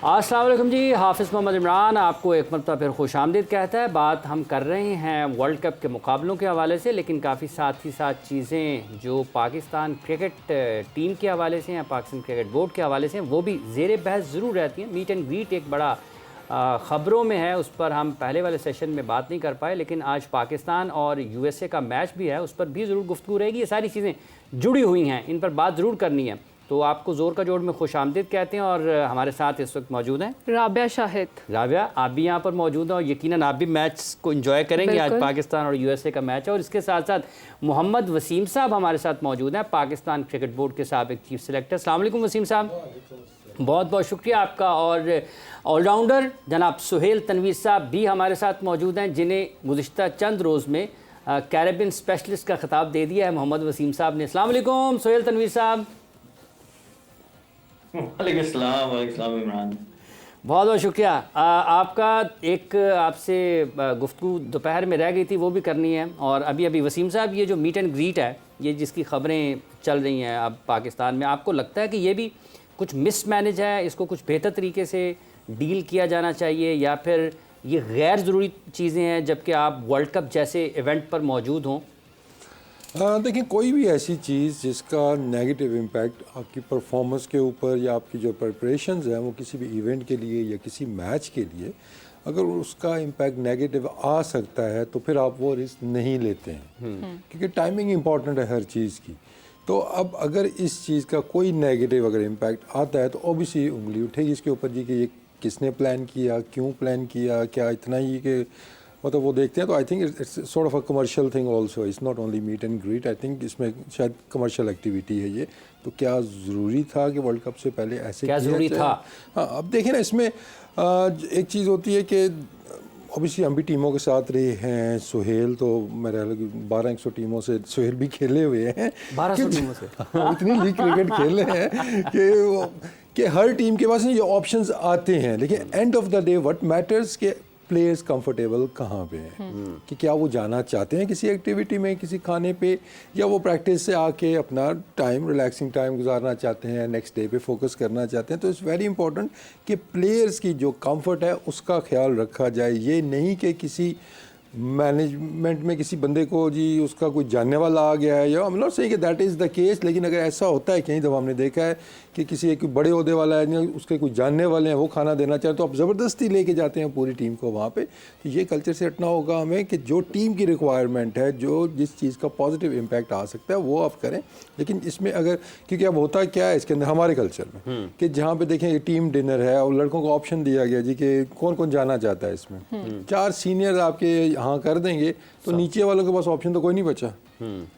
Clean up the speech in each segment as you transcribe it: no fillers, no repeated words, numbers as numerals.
अस्सलाम वालेकुम जी। हाफिज़ मोहम्मद इमरान आपको एक मरतबा फिर खुश आमदीद कहता है। बात हम कर रहे हैं वर्ल्ड कप के मुकाबलों के हवाले से, लेकिन काफ़ी साथ ही साथ चीज़ें जो पाकिस्तान क्रिकेट टीम के हवाले से या पाकिस्तान क्रिकेट बोर्ड के हवाले से वो भी ज़ेर बहस ज़रूर रहती हैं। मीट एंड ग्रीट एक बड़ा ख़बरों में है, उस पर हम पहले वाले सेशन में बात नहीं कर पाए, लेकिन आज पाकिस्तान और यूएसए का मैच भी है, उस पर भी ज़रूर गुफ्तगू रहेगी। ये सारी चीज़ें जुड़ी हुई हैं, इन पर बात ज़रूर करनी है। तो आपको ज़ोर का जोड़ में खुश आमदीद कहते हैं और हमारे साथ इस वक्त मौजूद हैं राबिया शाहिद। राबिया, आप भी यहाँ पर मौजूद हैं और यकीनन आप भी मैच को एंजॉय करेंगे। आज पाकिस्तान और यूएसए का मैच है और इसके साथ साथ मोहम्मद वसीम साहब हमारे साथ मौजूद हैं, पाकिस्तान क्रिकेट बोर्ड के साबिक चीफ सेलेक्टर। अस्सलाम वालेकुम वसीम साहब, बहुत बहुत शुक्रिया आपका। और ऑलराउंडर जनाब सुहेल तनवीर साहब भी हमारे साथ मौजूद हैं, जिन्हें गुज़िश्ता चंद रोज़ में कैरेबियन स्पेशलिस्ट का खिताब दे दिया है मोहम्मद वसीम साहब ने। अस्सलाम वालेकुम सुहेल तनवीर साहब। वालेकुम इमरान, बहुत बहुत शुक्रिया आपका। एक आपसे गुफ्तगू दोपहर में रह गई थी, वो भी करनी है। और अभी अभी वसीम साहब, ये जो मीट एंड ग्रीट है, ये जिसकी ख़बरें चल रही हैं अब पाकिस्तान में, आपको लगता है कि ये भी कुछ मिसमैनेज है, इसको कुछ बेहतर तरीके से डील किया जाना चाहिए, या फिर ये गैर ज़रूरी चीज़ें हैं जबकि आप वर्ल्ड कप जैसे इवेंट पर मौजूद हों? देखिए, कोई भी ऐसी चीज़ जिसका नेगेटिव इम्पैक्ट आपकी परफॉर्मेंस के ऊपर या आपकी जो प्रिपरेशंस हैं वो किसी भी इवेंट के लिए या किसी मैच के लिए, अगर उसका इम्पैक्ट नेगेटिव आ सकता है तो फिर आप वो रिस्क नहीं लेते हैं, क्योंकि टाइमिंग इम्पॉर्टेंट है हर चीज़ की। तो अब अगर इस चीज़ का कोई नेगेटिव अगर इम्पैक्ट आता है तो ऑब्वियसली उंगली उठेगी इसके ऊपर जी कि ये किसने प्लान किया, क्यों प्लान किया, क्या इतना ही कि मतलब वो देखते हैं। तो I think it's sort of a commercial thing also, it's not only meet and greet. I think इसमें शायद कमर्शियल एक्टिविटी है ये। तो क्या ज़रूरी था कि वर्ल्ड कप से पहले ऐसे क्या ज़रूरी था? हाँ, अब देखिए ना, इसमें एक चीज़ होती है कि ऑब्वियसली हम भी टीमों के साथ रहे हैं। सुहेल तो मेरे ख्याल 1200 टीमों से सुहेल भी खेले हुए हैं, 1200 टीमों से इतनी लीग क्रिकेट खेले हैं कि हर टीम के पास ये ऑप्शंस आते हैं। लेकिन end of the day what matters के प्लेयर्स कंफर्टेबल कहाँ पे हैं, कि क्या वो जाना चाहते हैं किसी एक्टिविटी में, किसी खाने पे, या वो प्रैक्टिस से आके अपना टाइम, रिलैक्सिंग टाइम गुजारना चाहते हैं, नेक्स्ट डे पे फोकस करना चाहते हैं। तो इट्स वेरी इंपॉर्टेंट कि प्लेयर्स की जो कंफर्ट है उसका ख्याल रखा जाए। ये नहीं कि किसी मैनेजमेंट में किसी बंदे को जी उसका कोई जानने वाला आ गया है, या आई एम नॉट सेइंग कि दैट इज़ द केस, लेकिन अगर ऐसा होता है, कई दफ़ा हमने देखा है कि किसी एक बड़े ओहदे वाला है या उसके कोई जानने वाले हैं, वो खाना देना चाहते तो आप ज़बरदस्ती लेके जाते हैं पूरी टीम को वहाँ पे। तो ये कल्चर से हटना होगा हमें कि जो टीम की रिक्वायरमेंट है, जो जिस चीज़ का पॉजिटिव इम्पैक्ट आ सकता है वो आप करें। लेकिन इसमें अगर, क्योंकि अब होता क्या है इसके अंदर हमारे कल्चर में कि जहाँ पे देखें टीम डिनर है और लड़कों को ऑप्शन दिया गया जी कि कौन कौन जाना चाहता है इसमें, 4 सीनियर आपके यहाँ कर देंगे तो नीचे वालों के पास ऑप्शन तो कोई नहीं बचा।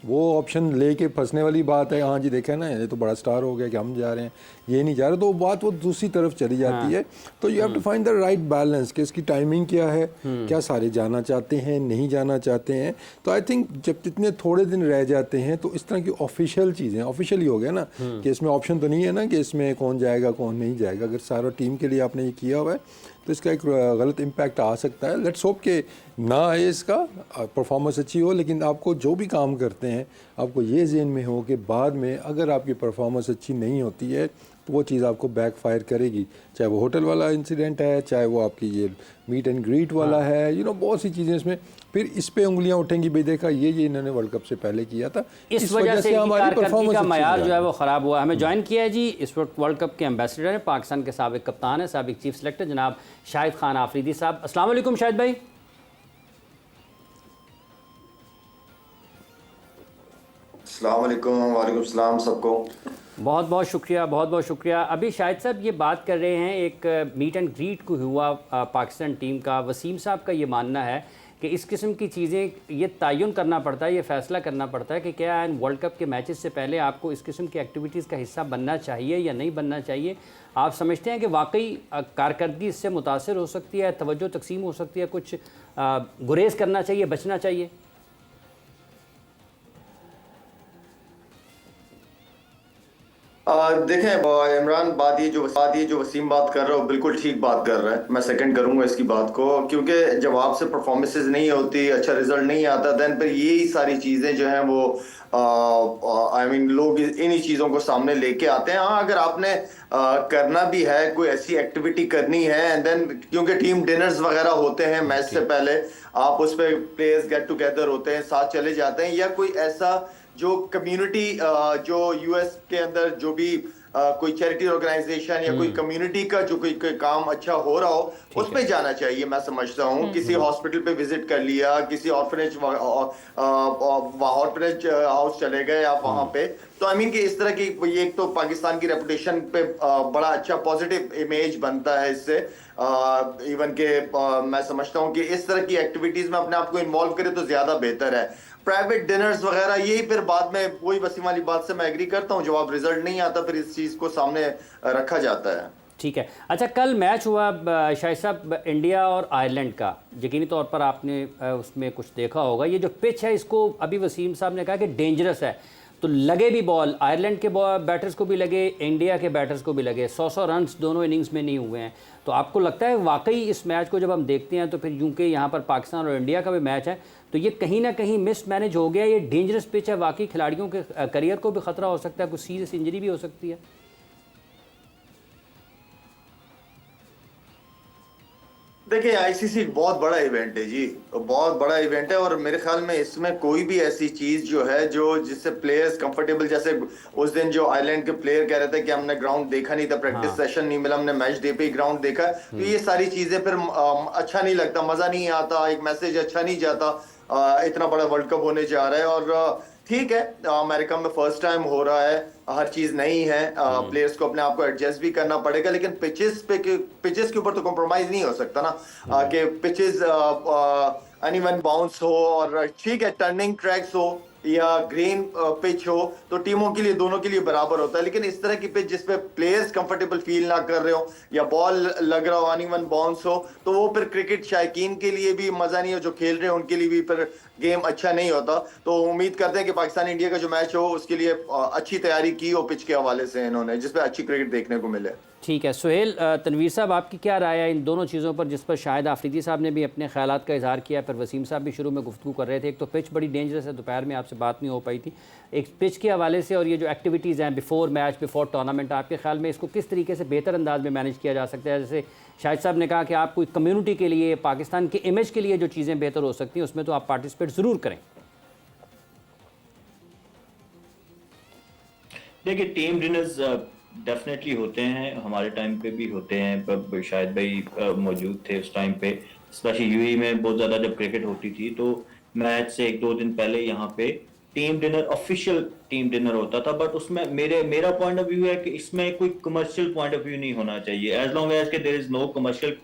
वो ऑप्शन लेके फंसने वाली बात है। हाँ जी, देखा ना, ये तो बड़ा स्टार हो गया कि हम जा रहे हैं, ये नहीं जा रहे, तो बात वो दूसरी तरफ चली जाती है। तो you have to find the right balance कि इसकी टाइमिंग क्या है, क्या सारे जाना चाहते हैं, नहीं जाना चाहते हैं। तो आई थिंक जब जितने थोड़े दिन रह जाते हैं तो इस तरह की ऑफिशियल चीज़ें, ऑफिशियल ही हो गया ना कि इसमें ऑप्शन तो नहीं है ना कि इसमें कौन जाएगा कौन नहीं जाएगा। अगर सारा टीम के लिए आपने ये किया हुआ है तो इसका एक गलत इम्पैक्ट आ सकता है। लेट्स होप कि ना आए, इसका परफॉर्मेंस अच्छी हो। लेकिन आपको जो भी काम करते हैं आपको ये ज़हन में हो कि बाद में अगर आपकी परफॉर्मेंस अच्छी नहीं होती है तो वो चीज़ आपको बैकफायर करेगी, चाहे वो होटल वाला इंसिडेंट है, चाहे वो आपकी ये मीट एंड ग्रीट वाला है, यू नो बहुत सी चीज़ें इसमें फिर इस पे उंगलियां उठेंगी, भाई देखा ये इन्होंने वर्ल्ड कप से पहले किया था, इस वजह से हमारी परफॉर्मेंस का मयार जो है वो ख़राब हुआ। हमें ज्वाइन किया है जी इस वक्त वर्ल्ड कप के एम्बेसडर हैं, पाकिस्तान के साबिक कप्तान है, साबिक चीफ सेलेक्टर जनाब शाहिद खान आफरीदी साहब। अस्सलाम वालेकुम शाहिद भाई। अस्सलाम वालेकुम। वालेकुम सलाम सबको। बहुत बहुत शुक्रिया, बहुत बहुत शुक्रिया। अभी शाहिद साहब ये बात कर रहे हैं, एक मीट एंड ग्रीट को हुआ पाकिस्तान टीम का। वसीम साहब का ये मानना है कि इस किस्म की चीज़ें ये तयन करना पड़ता है, ये फ़ैसला करना पड़ता है कि क्या वर्ल्ड कप के मैचेस से पहले आपको इस किस्म की एक्टिविटीज़ का हिस्सा बनना चाहिए या नहीं बनना चाहिए। आप समझते हैं कि वाकई कारकर्दगी इससे मुतासर हो सकती है, तवज्जो तकसीम हो सकती है, कुछ गुरेज करना चाहिए, बचना चाहिए? देखें इमरान, बात ये जो वसीम बात कर रहा हो, बिल्कुल ठीक बात कर रहा है। मैं सेकंड करूंगा इसकी बात को, क्योंकि जब आपसे परफॉर्मेंसेज नहीं होती, अच्छा रिजल्ट नहीं आता, देन फिर यही सारी चीजें जो हैं वो आई मीन लोग इन्हीं चीजों को सामने लेके आते हैं। हाँ, अगर आपने करना भी है, कोई ऐसी एक्टिविटी करनी है, एंड देन क्योंकि टीम डिनर्स वगैरह होते हैं मैच से पहले, आप उस पर प्लेयर्स गेट टुगेदर होते हैं, साथ चले जाते हैं, या कोई ऐसा जो कम्युनिटी जो यूएस के अंदर जो भी कोई चैरिटी ऑर्गेनाइजेशन या कोई कम्युनिटी का जो कोई काम अच्छा हो रहा हो, उस पे जाना चाहिए। मैं समझता हूँ किसी हॉस्पिटल पे विजिट कर लिया, किसी ऑर्फनेज हाउस चले गए आप वहां पे, तो आई मीन कि इस तरह की ये एक तो पाकिस्तान की रेपुटेशन पे बड़ा अच्छा पॉजिटिव इमेज बनता है इससे। इवन के मैं समझता हूँ कि इस तरह की एक्टिविटीज में अपने आप को इन्वॉल्व करे तो ज्यादा बेहतर है। प्राइवेट डिनर्स वगैरह यही फिर बाद में, वही वसीम वाली बात से मैं एग्री करता हूँ, जब आप रिजल्ट नहीं आता फिर इस चीज को सामने रखा जाता है। ठीक है। अच्छा, कल मैच हुआ शाहिद साहब, इंडिया और आयरलैंड का। यकीनी तौर पर आपने उसमें कुछ देखा होगा। ये जो पिच है, इसको अभी वसीम साहब ने कहा कि डेंजरस है, तो लगे भी बॉल, आयरलैंड के बैटर्स को भी लगे, इंडिया के बैटर्स को भी लगे, 100 रन्स दोनों इनिंग्स में नहीं हुए हैं। तो आपको लगता है वाकई इस मैच को जब हम देखते हैं, तो फिर यूँ कि यहाँ पर पाकिस्तान और इंडिया का भी मैच है, तो ये कहीं ना कहीं मिस मैनेज हो गया, ये डेंजरस पिच है, वाकई खिलाड़ियों के करियर को भी ख़तरा हो सकता है, कुछ सीरियस इंजरी भी हो सकती है? देखिए, आईसीसी बहुत बड़ा इवेंट है जी, बहुत बड़ा इवेंट है, और मेरे ख्याल में इसमें कोई भी ऐसी चीज जो है जो जिससे प्लेयर्स कंफर्टेबल, जैसे उस दिन जो आयरलैंड के प्लेयर कह रहे थे कि हमने ग्राउंड देखा नहीं था, प्रैक्टिस सेशन नहीं मिला, हमने मैच डे पे ही ग्राउंड देखा, तो ये सारी चीजें फिर अच्छा नहीं लगता, मजा नहीं आता, एक मैसेज अच्छा नहीं जाता। इतना बड़ा वर्ल्ड कप होने जा रहा है, और ठीक है, अमेरिका में फर्स्ट टाइम हो रहा है, हर चीज नई है, प्लेयर्स को अपने आप को एडजस्ट भी करना पड़ेगा, लेकिन पिचेस के ऊपर तो कॉम्प्रोमाइज नहीं हो सकता ना, कि पिचेस अनइवन बाउंस हो, और ठीक है टर्निंग ट्रैक्स हो या ग्रीन पिच हो, तो टीमों के लिए, दोनों के लिए बराबर होता है। लेकिन इस तरह की पिच जिसपे प्लेयर्स कंफर्टेबल फील ना कर रहे हो, या बॉल लग रहा हो, अनइवन बाउंस हो, तो वो फिर क्रिकेट शायकीन के लिए भी मजा नहीं हो, जो खेल रहे हैं उनके लिए भी फिर गेम अच्छा नहीं होता। तो उम्मीद करते हैं कि पाकिस्तान इंडिया का जो मैच हो उसके लिए अच्छी तैयारी की हो पिच के हवाले से इन्होंने, जिसपे अच्छी क्रिकेट देखने को मिले। ठीक है। सुहेल, तनवीर साहब, आपकी क्या राय है इन दोनों चीज़ों पर, जिस पर शाहिद आफरीदी साहब ने भी अपने ख्यालात का इजहार किया, फिर वसीम साहब भी शुरू में गुफ्तगू कर रहे थे। एक तो पिच बड़ी डेंजरस है, दोपहर में आपसे बात नहीं हो पाई थी, एक पिच के हवाले से, और ये जो एक्टिविटीज़ हैं बिफोर मैच, बिफोर टूर्नामेंट, आपके ख्याल में इसको किस तरीके से बेहतर अंदाज में मैनेज किया जा सकता है? जैसे शाहिद साहब ने कहा कि आप कोई कम्यूनिटी के लिए, पाकिस्तान के इमेज के लिए जो चीज़ें बेहतर हो सकती हैं, उसमें तो आप पार्टिसिपेट ज़रूर करें। देखिए, टीम डिनर्स डेफिनेटली होते हैं, हमारे टाइम पे भी होते हैं, पर शायद भाई मौजूद थे उस टाइम पे, स्पेशली यूएई में बहुत ज्यादा जब क्रिकेट होती थी, तो मैच से 1-2 दिन पहले यहाँ पे team dinner, official team dinner होता था। बट उसमें मेरा पॉइंट ऑफ व्यू है कि इसमें कोई कमर्शियल पॉइंट ऑफ व्यू नहीं होना चाहिए, एज लॉन्ग एज के there is no commercial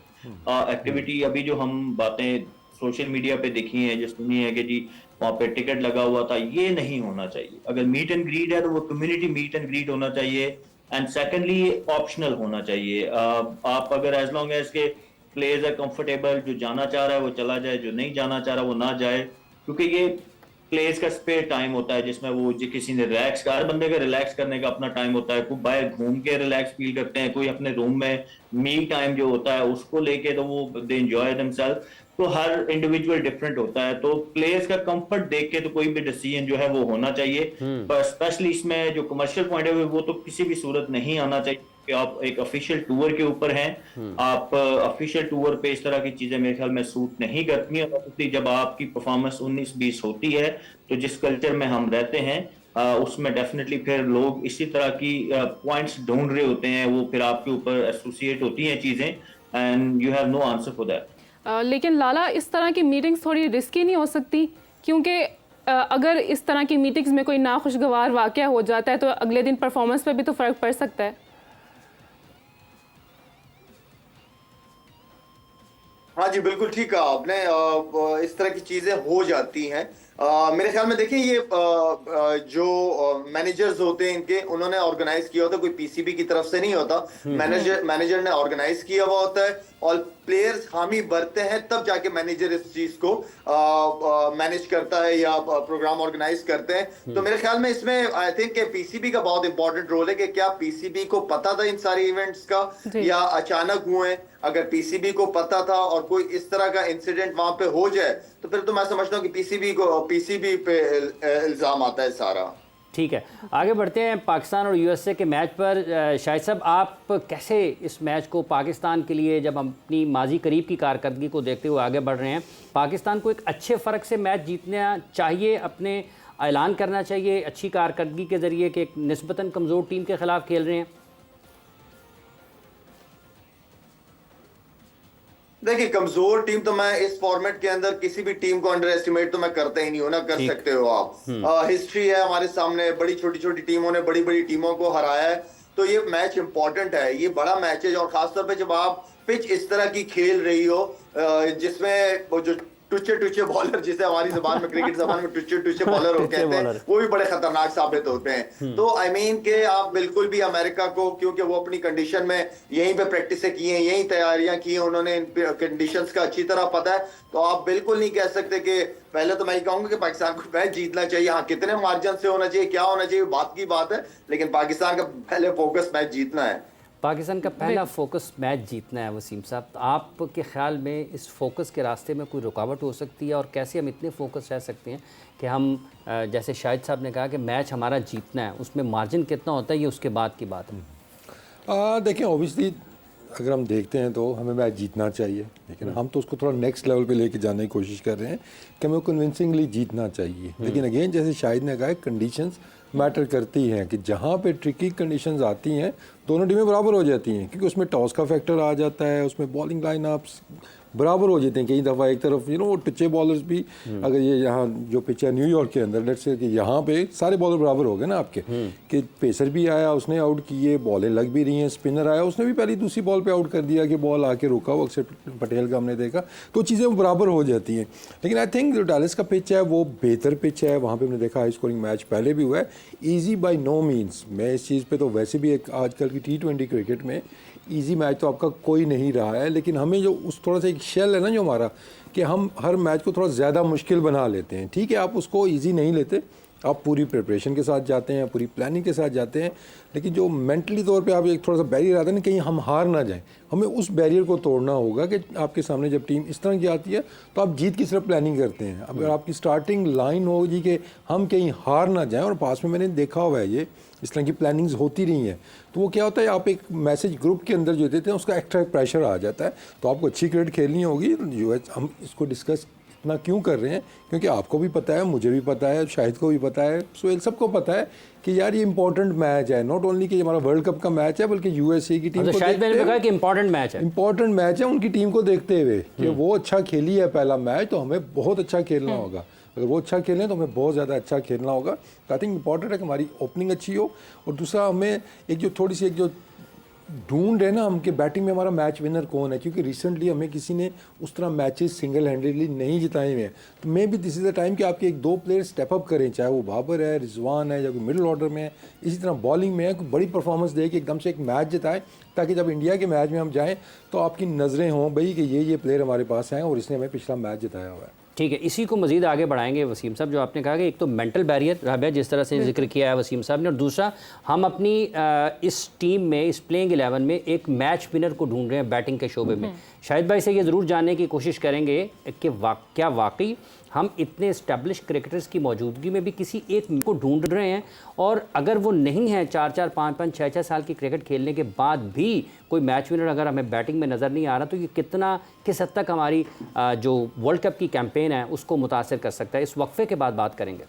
activity. अभी जो हम बातें सोशल मीडिया पे देखी हैं, जो सुनी है कि जी वहां पे टिकट लगा हुआ था, ये नहीं होना चाहिए। अगर मीट एंड ग्रीट है तो वो कम्युनिटी मीट एंड ग्रीट होना चाहिए, एंड सेकेंडली ये ऑप्शनल होना चाहिए। आप अगर एज लॉन्ग एज के प्लेयर्स है कंफर्टेबल, जो जाना चाह रहा है वो चला जाए, जो नहीं जाना चाह रहा वो ना जाए, क्योंकि ये प्लेयर्स का स्पेयर टाइम होता है जिसमें वो जो किसी ने रिलैक्स, हर बंदे का रिलैक्स करने का अपना टाइम होता है। कोई बाहर घूम के रिलैक्स फील करते हैं, कोई अपने रूम में मी टाइम जो होता है उसको लेके, तो वो दे एंजॉय देमसेल्फ। तो हर इंडिविजुअल डिफरेंट होता है, तो प्लेयर्स का कंफर्ट देख के तो कोई भी डिसीजन जो है वो होना चाहिए। पर स्पेशली इसमें जो कमर्शियल पॉइंट है वो तो किसी भी सूरत नहीं आना चाहिए कि आप एक ऑफिशियल टूर के ऊपर हैं, आप ऑफिशियल टूर पे इस तरह की चीजें मेरे ख्याल में सूट नहीं करती हैं। और जब आपकी परफॉर्मेंस 19-20 होती है, तो जिस कल्चर में हम रहते हैं उसमें डेफिनेटली फिर लोग इसी तरह की पॉइंट्स ढूंढ रहे होते हैं, वो फिर आपके ऊपर एसोसिएट होती हैं चीजें, and you have no answer for that. लेकिन लाला, इस तरह की मीटिंग्स थोड़ी रिस्की नहीं हो सकती? क्योंकि अगर इस तरह की मीटिंग्स में कोई नाखुशगवार वाक़या हो जाता है तो अगले दिन परफॉर्मेंस पे भी तो फ़र्क पड़ सकता है। हाँ जी, बिल्कुल ठीक कहा आपने। इस तरह की चीजें हो जाती हैं, मेरे ख्याल में देखिए ये जो मैनेजर्स होते हैं इनके, उन्होंने ऑर्गेनाइज किया होता है, कोई पीसीबी की तरफ से नहीं होता। मैनेजर ने ऑर्गेनाइज किया हुआ होता है और प्लेयर्स हामी भरते हैं, तब जाके मैनेजर इस चीज को मैनेज करता है या प्रोग्राम ऑर्गेनाइज करते हैं। तो मेरे ख्याल में इसमें आई थिंक पीसीबी का बहुत इंपॉर्टेंट रोल है कि क्या पीसीबी को पता था इन सारे इवेंट्स का या अचानक हुए। अगर पीसीबी को पता था और कोई इस तरह का इंसिडेंट वहां पे हो जाए तो फिर तो मैं समझता हूँ कि पीसीबी पे इल्जाम आता है सारा। ठीक है, आगे बढ़ते हैं पाकिस्तान और यूएसए के मैच पर। शाहिद साहब, आप कैसे इस मैच को पाकिस्तान के लिए, जब हम अपनी माजी करीब की कारकर्दगी को देखते हुए आगे बढ़ रहे हैं, पाकिस्तान को एक अच्छे फ़र्क से मैच जीतना चाहिए, अपने ऐलान करना चाहिए अच्छी कारकर्दगी के ज़रिए कि एक निस्बतन कमज़ोर टीम के ख़िलाफ़ खेल रहे हैं? देखिए, कमजोर टीम तो मैं इस फॉर्मेट के अंदर किसी भी टीम को अंडर एस्टिमेट तो मैं करता ही नहीं हूं ना। कर सकते हो आप, हिस्ट्री है हमारे सामने, बड़ी छोटी छोटी टीमों ने बड़ी बड़ी टीमों को हराया है, तो ये मैच इंपॉर्टेंट है, ये बड़ा मैच है। और खासतौर पे जब आप पिच इस तरह की खेल रही हो जिसमें वो जो टुच्चे बॉलर, जिसे हमारी ज़बान में, क्रिकेट ज़बान में टुच्चे बॉलर कहते हैं, वो भी बड़े खतरनाक साबित होते हैं। तो आई मीन के आप बिल्कुल भी अमेरिका को, क्योंकि वो अपनी कंडीशन में यहीं पे प्रैक्टिस की हैं, यहीं तैयारियां की हैं, उन्होंने इन कंडीशंस का अच्छी तरह पता है, तो आप बिल्कुल नहीं कह सकते कि पहले तो मैं कहूंगा कि पाकिस्तान को मैच जीतना चाहिए। हाँ, कितने मार्जिन से होना चाहिए, क्या होना चाहिए, बात की बात है, लेकिन पाकिस्तान का पहले फोकस मैच जीतना है। पाकिस्तान का पहला फोकस मैच जीतना है। वसीम साहब, आपके ख्याल में इस फोकस के रास्ते में कोई रुकावट हो सकती है, और कैसे हम इतने फोकस रह सकते हैं कि हम, जैसे शाहिद साहब ने कहा कि मैच हमारा जीतना है, उसमें मार्जिन कितना होता है ये उसके बाद की बात है? देखें, ऑब्वियसली अगर हम देखते हैं तो हमें मैच जीतना चाहिए, लेकिन हम तो उसको थोड़ा नेक्स्ट लेवल पे लेके जाने की कोशिश कर रहे हैं कि हमें कन्विंसिंगली जीतना चाहिए। लेकिन अगेन, जैसे शाहिद ने कहा, कंडीशंस मैटर करती हैं कि जहाँ पे ट्रिकी कंडीशंस आती हैं दोनों टीमें बराबर हो जाती हैं, क्योंकि उसमें टॉस का फैक्टर आ जाता है, उसमें बॉलिंग लाइनअप्स बराबर हो जाते हैं। कई दफ़ा एक तरफ वो टुच्चे बॉलर्स भी, अगर ये यहाँ जो पिच है न्यूयॉर्क के अंदर, लेट्स से कि यहाँ पे सारे बॉलर बराबर हो गए ना आपके, कि पेसर भी आया उसने आउट किए, बॉलें लग भी रही हैं, स्पिनर आया उसने भी पहली दूसरी बॉल पे आउट कर दिया कि बॉल आके रुका, वो अक्षर पटेल का हमने देखा, तो चीज़ें बराबर हो जाती हैं। लेकिन आई थिंक जो डालिस का पिच है वो बेहतर पिच है, वहाँ पर हमने देखा हाई स्कोरिंग मैच पहले भी हुआ है। ईजी बाई नो मीन्स, मैं इस चीज़ पर तो वैसे भी एक आजकल की T20 क्रिकेट में इजी मैच तो आपका कोई नहीं रहा है, लेकिन हमें जो उस थोड़ा सा एक शेल है ना जो हमारा, कि हम हर मैच को थोड़ा ज़्यादा मुश्किल बना लेते हैं। ठीक है, आप उसको इजी नहीं लेते, आप पूरी प्रिपरेशन के साथ जाते हैं, पूरी प्लानिंग के साथ जाते हैं, लेकिन जो मेंटली तौर पे आप एक थोड़ा सा बैरियर आता है ना, कहीं हम हार ना जाएं, हमें उस बैरियर को तोड़ना होगा कि आपके सामने जब टीम इस तरह की आती है तो आप जीत की सिर्फ प्लानिंग करते हैं। अगर आपकी स्टार्टिंग लाइन होगी कि हम कहीं हार ना जाएं, और पास में मैंने देखा हुआ है ये इस तरह की प्लानिंग्स होती रही हैं, तो वो क्या होता है, आप एक मैसेज ग्रुप के अंदर जो देते हैं उसका एक्स्ट्रा प्रेशर आ जाता है। तो आपको अच्छी क्रिकेट खेलनी होगी। हम इसको डिस्कस इतना क्यों कर रहे हैं, क्योंकि आपको भी पता है, मुझे भी पता है, शाहिद को भी पता है, सोहेल सबको पता है कि यार ये इंपॉर्टेंट मैच है। नॉट ओनली कि हमारा वर्ल्ड कप का मैच है, बल्कि यूएसए की टीम को शायद मैंने कहा कि इंपॉर्टेंट मैच है, इंपॉर्टेंट मैच है उनकी टीम को देखते हुए कि वो अच्छा खेली है पहला मैच, तो हमें बहुत अच्छा खेलना होगा। अगर वो अच्छा खेलें तो हमें बहुत ज़्यादा अच्छा खेलना होगा। तो आई थिंक इंपॉर्टेंट है कि हमारी ओपनिंग अच्छी हो, और दूसरा हमें एक जो थोड़ी सी एक जो ढूंढ है ना हम कि बैटिंग में हमारा मैच विनर कौन है, क्योंकि रिसेंटली हमें किसी ने उस तरह मैचेस सिंगल हैंडेडली नहीं जिताए हुए हैं। तो may be this is the time कि आपके एक दो प्लेयर स्टेप अप करें, चाहे वो बाबर है, रिजवान है, या कोई मिडिल ऑर्डर में है, इसी तरह बॉलिंग में है, कोई बड़ी परफॉर्मेंस दे कि एकदम से एक मैच जिताए, ताकि जब इंडिया के मैच में हम जाएँ तो आपकी नज़रें हों भाई कि ये प्लेयर हमारे पास हैं और इसने हमें पिछला मैच जिताया हुआ है। ठीक है, इसी को मज़ीद आगे बढ़ाएंगे वसीम साहब। जो आपने कहा कि एक तो मेंटल बैरियर रहा जिस तरह से जिक्र किया है वसीम साहब ने, और दूसरा हम अपनी इस टीम में, इस प्लेइंग 11 में एक मैच विनर को ढूंढ रहे हैं बैटिंग के शोबे में। शाहिद भाई से ये ज़रूर जानने की कोशिश करेंगे कि क्या वाकई हम इतने इस्टेब्लिश क्रिकेटर्स की मौजूदगी में भी किसी एक को ढूंढ रहे हैं, और अगर वो नहीं है 4-4, 5-5, 6-6 साल की क्रिकेट खेलने के बाद भी कोई मैच विनर अगर हमें बैटिंग में नज़र नहीं आ रहा, तो ये किस हद तक हमारी जो वर्ल्ड कप की कैंपेन है उसको मुतासर कर सकता है। इस वक्फे के बाद बात करेंगे।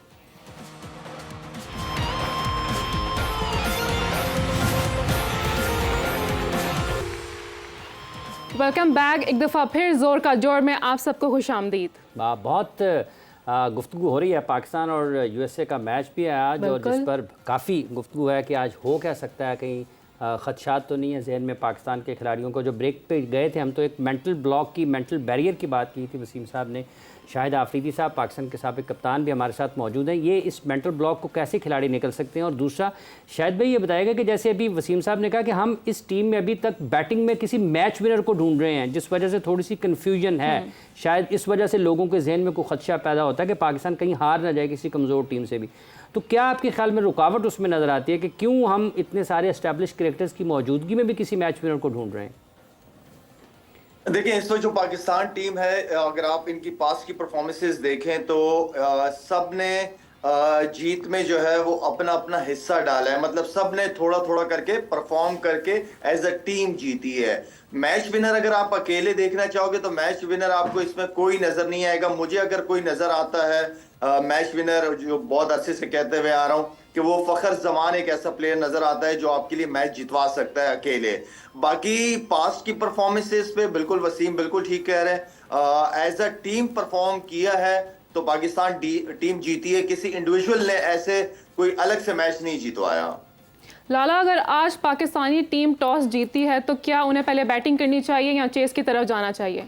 Welcome back. एक दफ़ा फिर ज़ोर का जोर में आप सबको खुशामदीद। बहुत गुफ्तगू हो रही है, पाकिस्तान और यूएसए का मैच भी है आज, और जिस पर काफ़ी गुफ्तगू है कि आज हो क्या सकता है, कहीं ख़दशात तो नहीं है जहन में पाकिस्तान के खिलाड़ियों को। जो ब्रेक पे गए थे हम, तो एक मेंटल ब्लॉक की, मेंटल बैरियर की बात की थी वसीम साहब ने, शाहिद आफरीदी साहब पाकिस्तान के साबिक कप्तान भी हमारे साथ मौजूद हैं। ये इस मेंटल ब्लॉक को कैसे खिलाड़ी निकल सकते हैं? और दूसरा शाहिद भाई ये बताएगा कि जैसे अभी वसीम साहब ने कहा कि हम इस टीम में अभी तक बैटिंग में किसी मैच विनर को ढूंढ रहे हैं, जिस वजह से थोड़ी सी कन्फ्यूजन है, शायद इस वजह से लोगों के जहन में कोई खदशा पैदा होता है कि पाकिस्तान कहीं हार ना जाए किसी कमज़ोर टीम से भी। तो क्या आपके ख्याल में रुकावट उसमें नज़र आती है कि क्यों हम इतने सारे एस्टैब्लिश क्रिकेटर्स की मौजूदगी में भी किसी मैच विनर को ढूंढ रहे हैं? देखिए, इस वक्त जो पाकिस्तान टीम है, अगर आप इनकी पास की परफॉर्मेंसेस देखें तो सब ने जीत में जो है वो अपना अपना हिस्सा डाला है। मतलब सब ने थोड़ा थोड़ा करके परफॉर्म करके एज अ टीम जीती है। मैच विनर अगर आप अकेले देखना चाहोगे तो मैच विनर आपको इसमें कोई नजर नहीं आएगा। मुझे अगर कोई नजर आता है मैच विनर, जो बहुत अरसे से कहते हुए आ रहा हूं कि वो फखर जमान एक ऐसा प्लेयर नजर आता है जो आपके लिए मैच जितवा सकता है अकेले। बाकी पास्ट की परफॉर्मेंसेस पे बिल्कुल वसीम बिल्कुल ठीक कह रहे हैं। एज अ टीम परफॉर्म किया है तो पाकिस्तान टीम जीती है, किसी इंडिविजुअल ने ऐसे कोई अलग से मैच नहीं जीतवाया। लाला, अगर आज पाकिस्तानी टीम टॉस जीती है तो क्या उन्हें पहले बैटिंग करनी चाहिए या चेस की तरफ जाना चाहिए?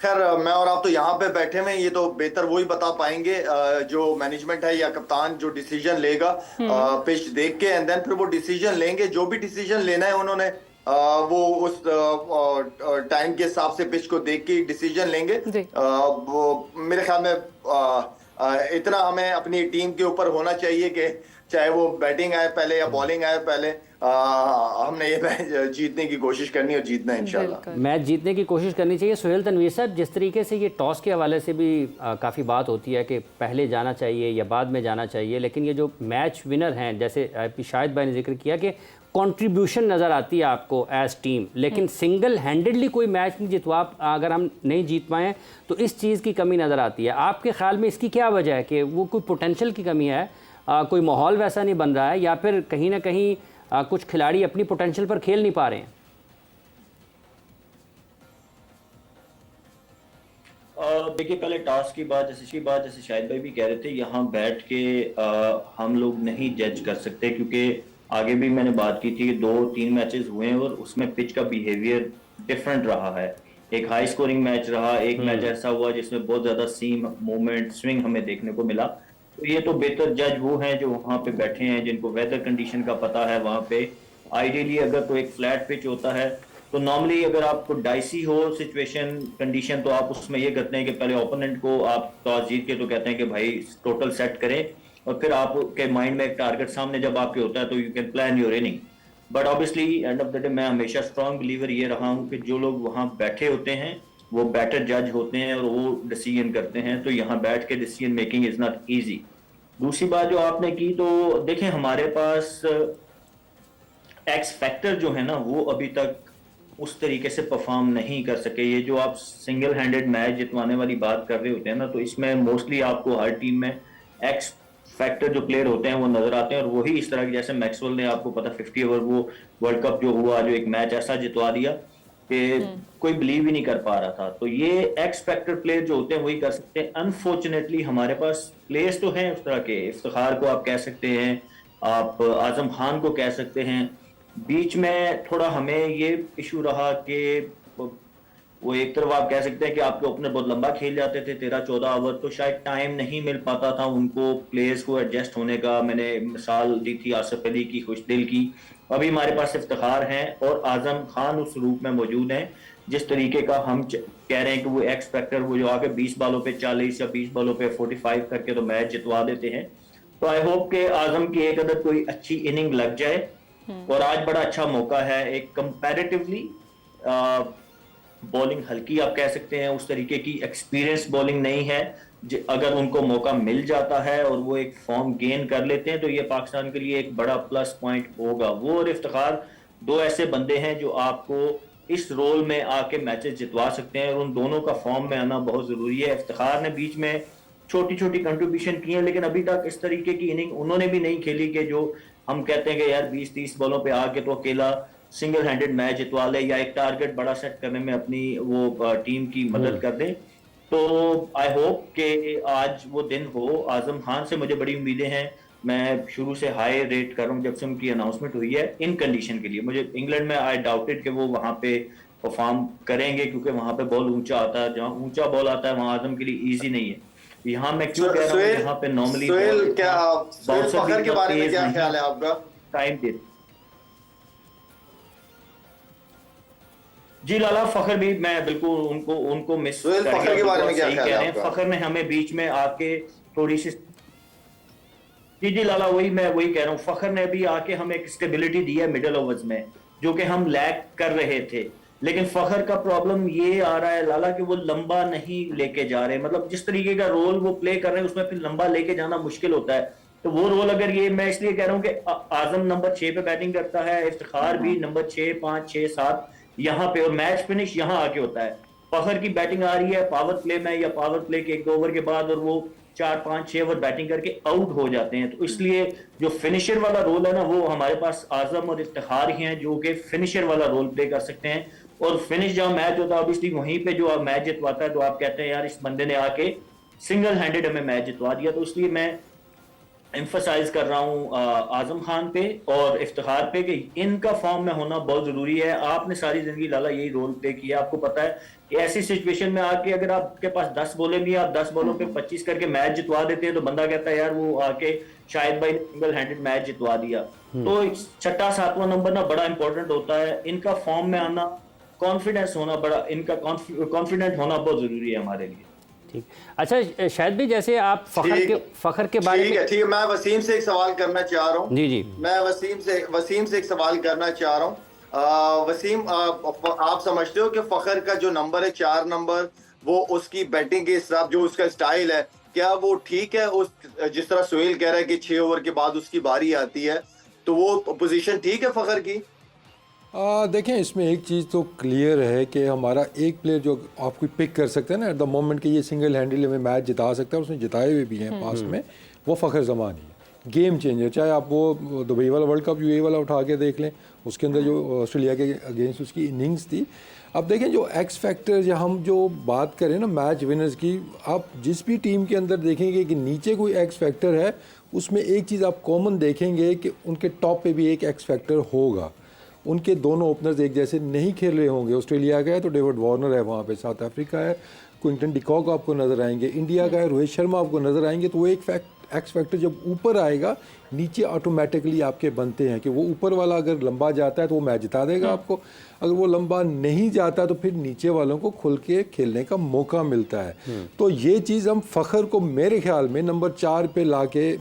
खैर, मैं और आप तो यहाँ पे बैठे हुए हैं, ये तो बेहतर वही बता पाएंगे जो मैनेजमेंट है या कप्तान जो डिसीजन लेगा पिच देख के, एंड देन फिर वो डिसीजन लेंगे। जो भी डिसीजन लेना है उन्होंने वो उस टाइम के हिसाब से पिच को देख के डिसीजन लेंगे। वो मेरे ख्याल में इतना हमें अपनी टीम के ऊपर होना चाहिए कि चाहे वो बैटिंग आए पहले या बॉलिंग आए पहले, हमने ये मैच जीतने की कोशिश करनी है और जीतना है इंशाल्लाह। मैच जीतने की कोशिश करनी चाहिए। सुहेल तनवीर साहब, जिस तरीके से ये टॉस के हवाले से भी काफ़ी बात होती है कि पहले जाना चाहिए या बाद में जाना चाहिए, लेकिन ये जो मैच विनर हैं, जैसे शाहिद भाई ने जिक्र किया कि कंट्रीब्यूशन नज़र आती है आपको एज टीम, लेकिन सिंगल हैंडेडली कोई मैच नहीं जितवा, अगर हम नहीं जीत पाएँ तो इस चीज़ की कमी नज़र आती है। आपके ख्याल में इसकी क्या वजह है? कि वो कोई पोटेंशियल की कमी है, कोई माहौल वैसा नहीं बन रहा है, या फिर कहीं ना कहीं कुछ खिलाड़ी अपनी पोटेंशियल पर खेल नहीं पा रहे हैं? देखिए, पहले टास्क की बात, जैसे शाहिद भाई भी कह रहे थे, यहाँ बैठ के हम लोग नहीं जज कर सकते, क्योंकि आगे भी मैंने बात की थी कि 2-3 मैचेस हुए हैं और उसमें पिच का बिहेवियर डिफरेंट रहा है। एक हाई स्कोरिंग मैच रहा, एक मैच ऐसा हुआ जिसमें बहुत ज्यादा सीम मूवमेंट स्विंग हमें देखने को मिला। तो ये तो बेहतर जज वो हैं जो वहां पे बैठे हैं, जिनको वेदर कंडीशन का पता है। वहां पे आइडियली अगर तो एक फ्लैट पिच होता है तो नॉर्मली अगर आपको डाइसी हो सिचुएशन कंडीशन तो आप उसमें ये करते हैं कि पहले ओपोनेंट को आप टॉस जीत के तो कहते हैं कि भाई टोटल सेट करें, और फिर आपके माइंड में एक टारगेट सामने जब आपके होता है तो you can plan your inning. But obviously end of the day मैं हमेशा स्ट्रॉन्ग बिलीवर ये रहा हूँ कि जो लोग वहां बैठे होते हैं वो बेटर जज होते हैं और वो डिसीजन करते हैं। तो यहाँ बैठ के decision making is not easy. दूसरी बात जो आपने की, तो देखें हमारे पास एक्स फैक्टर जो है ना वो अभी तक उस तरीके से परफॉर्म नहीं कर सके। ये जो आप सिंगल हैंडेड मैच जितवाने वाली बात कर रहे होते हैं ना, तो इसमें मोस्टली आपको हर टीम में एक्स फैक्टर जो प्लेयर होते हैं वो नजर आते हैं, और वही इस तरह की, जैसे मैक्सवेल ने आपको पता 50 ओवर वो वर्ल्ड कप जो हुआ, जो एक मैच ऐसा जितवा दिया कि कोई बिलीव ही नहीं कर पा रहा था। तो ये एक्स फैक्टर प्लेयर जो होते हैं वही कर सकते हैं। अनफॉर्चुनेटली हमारे पास प्लेयर्स तो हैं उस तरह के, इफ्तिखार को आप कह सकते हैं, आप आजम खान को कह सकते हैं। बीच में थोड़ा हमें ये इशू रहा कि वो एक तरफ आप कह सकते हैं कि आपके ओपनर बहुत लंबा खेल जाते थे 13-14 ओवर, तो शायद टाइम नहीं मिल पाता था उनको प्लेयर्स को एडजस्ट होने का। मैंने मिसाल दी थी आसिफ अली की, खुशदिल की। अभी हमारे पास इफ्तिखार हैं और आजम खान उस रूप में मौजूद हैं जिस तरीके का हम कह रहे हैं कि वो एक्स फैक्टर, वो जो आगे 20 बॉलों पे 40 या 20 बॉलों पे 45 करके तो मैच जितवा देते हैं। तो आई होप के आजम की एक अदर कोई अच्छी इनिंग लग जाए, और आज बड़ा अच्छा मौका है। एक कंपैरेटिवली बॉलिंग हल्की आप कह सकते हैं, उस तरीके की एक्सपीरियंस बॉलिंग नहीं है। अगर उनको मौका मिल जाता है और वो एक फॉर्म गेन कर लेते हैं तो ये पाकिस्तान के लिए एक बड़ा प्लस पॉइंट होगा। वो और इफ्तिखार दो ऐसे बंदे हैं जो आपको इस रोल में आके मैचेस जितवा सकते हैं, और उन दोनों का फॉर्म में आना बहुत जरूरी है। इफ्तिखार ने बीच में छोटी छोटी कंट्रीब्यूशन की है, लेकिन अभी तक इस तरीके की इनिंग उन्होंने भी नहीं खेली कि जो हम कहते हैं कि यार 20-30 बॉलों पे आके तो अकेला सिंगल हैंडेड मैच जितवा ले या एक टारगेट बड़ा सेट करने में अपनी वो टीम की मदद कर दे। तो आई होप कि आज वो दिन हो। आजम खान से मुझे बड़ी उम्मीदें हैं। मैं शुरू से हाई रेट कर रहा हूँ जब से उनकी अनाउंसमेंट हुई है इन कंडीशन के लिए। मुझे इंग्लैंड में आई डाउटेड कि वो वहां पे परफॉर्म करेंगे, क्योंकि वहां पे बॉल ऊंचा आता है, जहाँ ऊंचा बॉल आता है वहां आजम के लिए इजी नहीं है। यहाँ मैं क्यों कह रहा हूँ, यहाँ पे नॉर्मली फखर के बारे में क्या ख्याल है आपका? टाइम दे जी लाला, फखर भी मैं बिल्कुल उनको मिस फखर के बारे में क्या ख्याल है आपका? फखर ने हमें बीच में आके थोड़ी सी जी लाला, मैं वही कह रहा हूँ, फखर ने भी आके हमें एक स्टेबिलिटी दी है मिडिल ओवर्स में, जो कि हम लैक कर रहे थे। लेकिन फखर का प्रॉब्लम ये आ रहा है लाला कि वो लंबा नहीं लेके जा रहे, मतलब जिस तरीके का रोल वो प्ले कर रहे हैं उसमें फिर लंबा लेके जाना मुश्किल होता है। तो वो रोल अगर ये, मैं इसलिए कह रहा हूँ कि आजम नंबर 6 पे बैटिंग करता है, इफ्तिखार भी नंबर 6, 5, 6, 7 यहाँ पे, और मैच फिनिश यहाँ आके होता है। फखर की बैटिंग आ रही है पावर प्ले में या पावर प्ले के 1-2 ओवर के बाद, और वो 4, 5, 6 ओवर बैटिंग करके आउट हो जाते हैं। तो इसलिए जो फिनिशर वाला रोल है ना, वो हमारे पास आजम और इफ्तिखार ही हैं जो कि फिनिशर वाला रोल प्ले कर सकते हैं। और फिनिश जहां मैच होता है ऑब्वियसली वहीं पे जो मैच जितवाता है, तो आप कहते हैं यार इस बंदे ने आके सिंगल हैंडेड हमें मैच जितवा दिया। तो इसलिए मैं एम्फसाइज कर रहा हूँ आजम खान पे और इफ्तिखार पे कि इनका फॉर्म में होना बहुत जरूरी है। आपने सारी जिंदगी लाला यही रोल प्ले किया, आपको पता है कि ऐसी सिचुएशन में आके अगर आपके पास 10 बॉलें भी, आप 10 बॉलों पे 25 करके मैच जितवा देते हैं, तो बंदा कहता है यार वो आके शायद भाई सिंगल हैंडेड मैच जितवा दिया। तो 6, 7वां नंबर ना बड़ा इंपॉर्टेंट होता है। इनका फॉर्म में आना, कॉन्फिडेंस होना, बड़ा इनका कॉन्फिडेंट होना बहुत जरूरी है हमारे लिए। ठीक, अच्छा शायद भी जैसे आप फखर के बारे में, ठीक है, मैं वसीम से एक सवाल करना चाह रहा हूँ। जी मैं वसीम से एक सवाल करना चाह रहा हूँ। वसीम, आप समझते हो कि फखर का जो नंबर है 4 नंबर, वो उसकी बैटिंग के हिसाब, जो उसका स्टाइल है, क्या वो ठीक है? उस जिस तरह सोहेल कह रहा है कि 6 ओवर के बाद उसकी बारी आती है, तो वो पोजीशन ठीक है फखर की? देखें, इसमें एक चीज़ तो क्लियर है कि हमारा एक प्लेयर जो आपको पिक कर सकते हैं ना एट द मोमेंट कि ये सिंगल हैंडल में मैच जिता सकता है, उसने जिताए हुए भी हैं पास्ट में, वो फ़खर ज़मान ही गेम चेंजर। चाहे आप वो दुबई वाला वर्ल्ड कप यूएई वाला उठा के देख लें, उसके अंदर जो ऑस्ट्रेलिया के अगेंस्ट उसकी इनिंग्स थी। अब देखें जो एक्स फैक्टर, या हम जो बात करें ना मैच विनर्स की, आप जिस भी टीम के अंदर देखेंगे कि नीचे कोई एक्स फैक्टर है, उसमें एक चीज़ आप कॉमन देखेंगे कि उनके टॉप पे भी एक एक्स फैक्टर होगा। उनके दोनों ओपनर्स एक जैसे नहीं खेल रहे होंगे। ऑस्ट्रेलिया का है तो डेविड वार्नर है वहाँ पे, साउथ अफ्रीका है क्विंटन डिकॉक आपको नज़र आएंगे, इंडिया का है रोहित शर्मा आपको नज़र आएंगे। तो वो एक एक्स फैक्टर जब ऊपर आएगा, नीचे ऑटोमेटिकली आपके बनते हैं कि वो ऊपर वाला अगर लंबा जाता है तो वो मैच जिता देगा आपको, अगर वो लंबा नहीं जाता तो फिर नीचे वालों को खुल के खेलने का मौका मिलता है। तो ये चीज़ हम फ़खर को मेरे ख्याल में नंबर 4 पे ला के,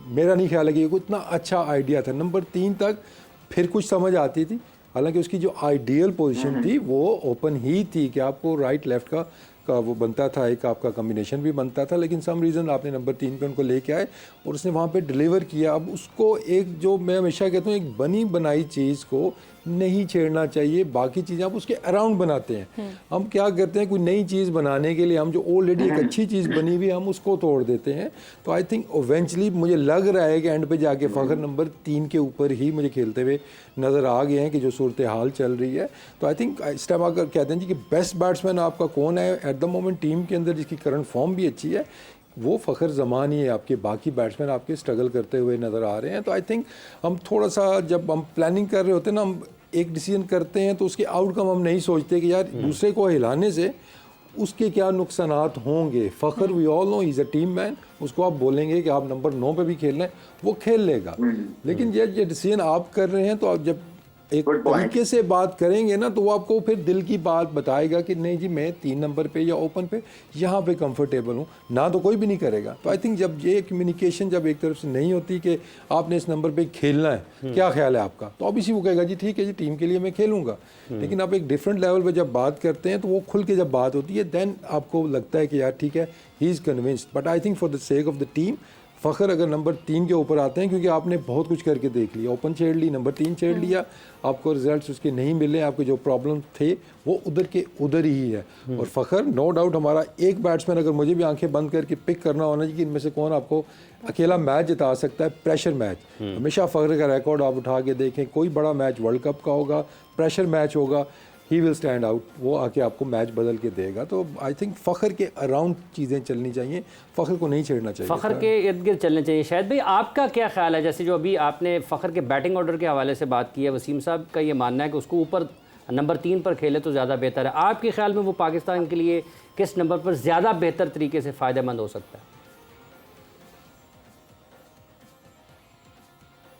मेरा नहीं ख्याल है कि ये इतना अच्छा आइडिया था। नंबर 3 तक फिर कुछ समझ आती थी, हालांकि उसकी जो आइडियल पोजीशन थी वो ओपन ही थी कि आपको राइट लेफ्ट का वो बनता था, एक आपका कॉम्बिनेशन भी बनता था। लेकिन सम रीज़न आपने नंबर 3 पे उनको लेके आए और उसने वहाँ पे डिलीवर किया। अब उसको एक, जो मैं हमेशा कहता हूँ, एक बनी बनाई चीज़ को नहीं छेड़ना चाहिए, बाकी चीज़ें आप उसके अराउंड बनाते हैं। हम क्या करते हैं, कोई नई चीज़ बनाने के लिए हम जो ऑलरेडी एक अच्छी चीज़ बनी हुई हम उसको तोड़ देते हैं। तो आई थिंक इवेंचुअली मुझे लग रहा है कि एंड पे जाके फ़खर नंबर 3 के ऊपर ही मुझे खेलते हुए नज़र आ गए हैं कि जो सूरत हाल चल रही है। तो आई थिंक इस टाइम अगर कहते हैं जी कि बेस्ट बैट्समैन आपका कौन है एट द मोमेंट टीम के अंदर, जिसकी करंट फॉर्म भी अच्छी है, वो फ़खर ज़मान ही है। आपके बाकी बैट्समैन आपके स्ट्रगल करते हुए नज़र आ रहे हैं। तो आई थिंक हम थोड़ा सा, जब हम प्लानिंग कर रहे होते हैं ना, हम एक डिसीजन करते हैं तो उसके आउटकम हम नहीं सोचते कि यार दूसरे को हिलाने से उसके क्या नुकसानात होंगे। Fakhar we all know is a team man, उसको आप बोलेंगे कि आप नंबर 9 पे भी खेलना है, वो खेल लेगा। लेकिन ये डिसीजन आप कर रहे हैं, तो आप जब एक तरीके से बात करेंगे ना, तो वो आपको फिर दिल की बात बताएगा कि नहीं जी मैं 3 नंबर पे या ओपन पे यहाँ पे कंफर्टेबल हूँ ना, तो कोई भी नहीं करेगा। तो आई थिंक जब ये कम्युनिकेशन जब एक तरफ से नहीं होती कि आपने इस नंबर पे खेलना है, क्या ख्याल है आपका, तो अब इसी वो कहेगा जी ठीक है जी टीम के लिए मैं खेलूँगा। लेकिन आप एक डिफरेंट लेवल पर जब बात करते हैं तो वो खुल के जब बात होती है, देन आपको लगता है कि यार ठीक है, he is convinced. But I think for the sake of the team, Fakhar अगर नंबर 3 के ऊपर आते हैं, क्योंकि आपने बहुत कुछ करके देख लिया, ओपन छेड़ ली, नंबर 3 छेड़ लिया, आपको रिजल्ट्स उसके नहीं मिले, आपके जो प्रॉब्लम थे वो उधर के उधर ही है। और फ़खर नो डाउट हमारा एक बैट्समैन, अगर मुझे भी आंखें बंद करके पिक करना होना चाहिए कि इनमें से कौन आपको अकेला मैच जिता सकता है, प्रेशर मैच, हमेशा फ़खर का रिकॉर्ड आप उठा के देखें, कोई बड़ा मैच वर्ल्ड कप का होगा, प्रेशर मैच होगा, ही विल स्टैंड आउट, वो आके आपको मैच बदल के देगा। तो आई थिंक फ़खर के अराउंड चीज़ें चलनी चाहिए, फ़खर को नहीं छेड़ना चाहिए, फ़खर के इर्द गिर्द चलने चाहिए। शायद भाई आपका क्या ख्याल है, जैसे जो अभी आपने फ़खर के बैटिंग ऑर्डर के हवाले से बात की है, वसीम साहब का ये मानना है कि उसको ऊपर नंबर 3 पर खेले तो ज़्यादा बेहतर है। आपके ख्याल में वो पाकिस्तान के लिए किस नंबर पर ज़्यादा बेहतर तरीके से फ़ायदेमंद हो सकता है?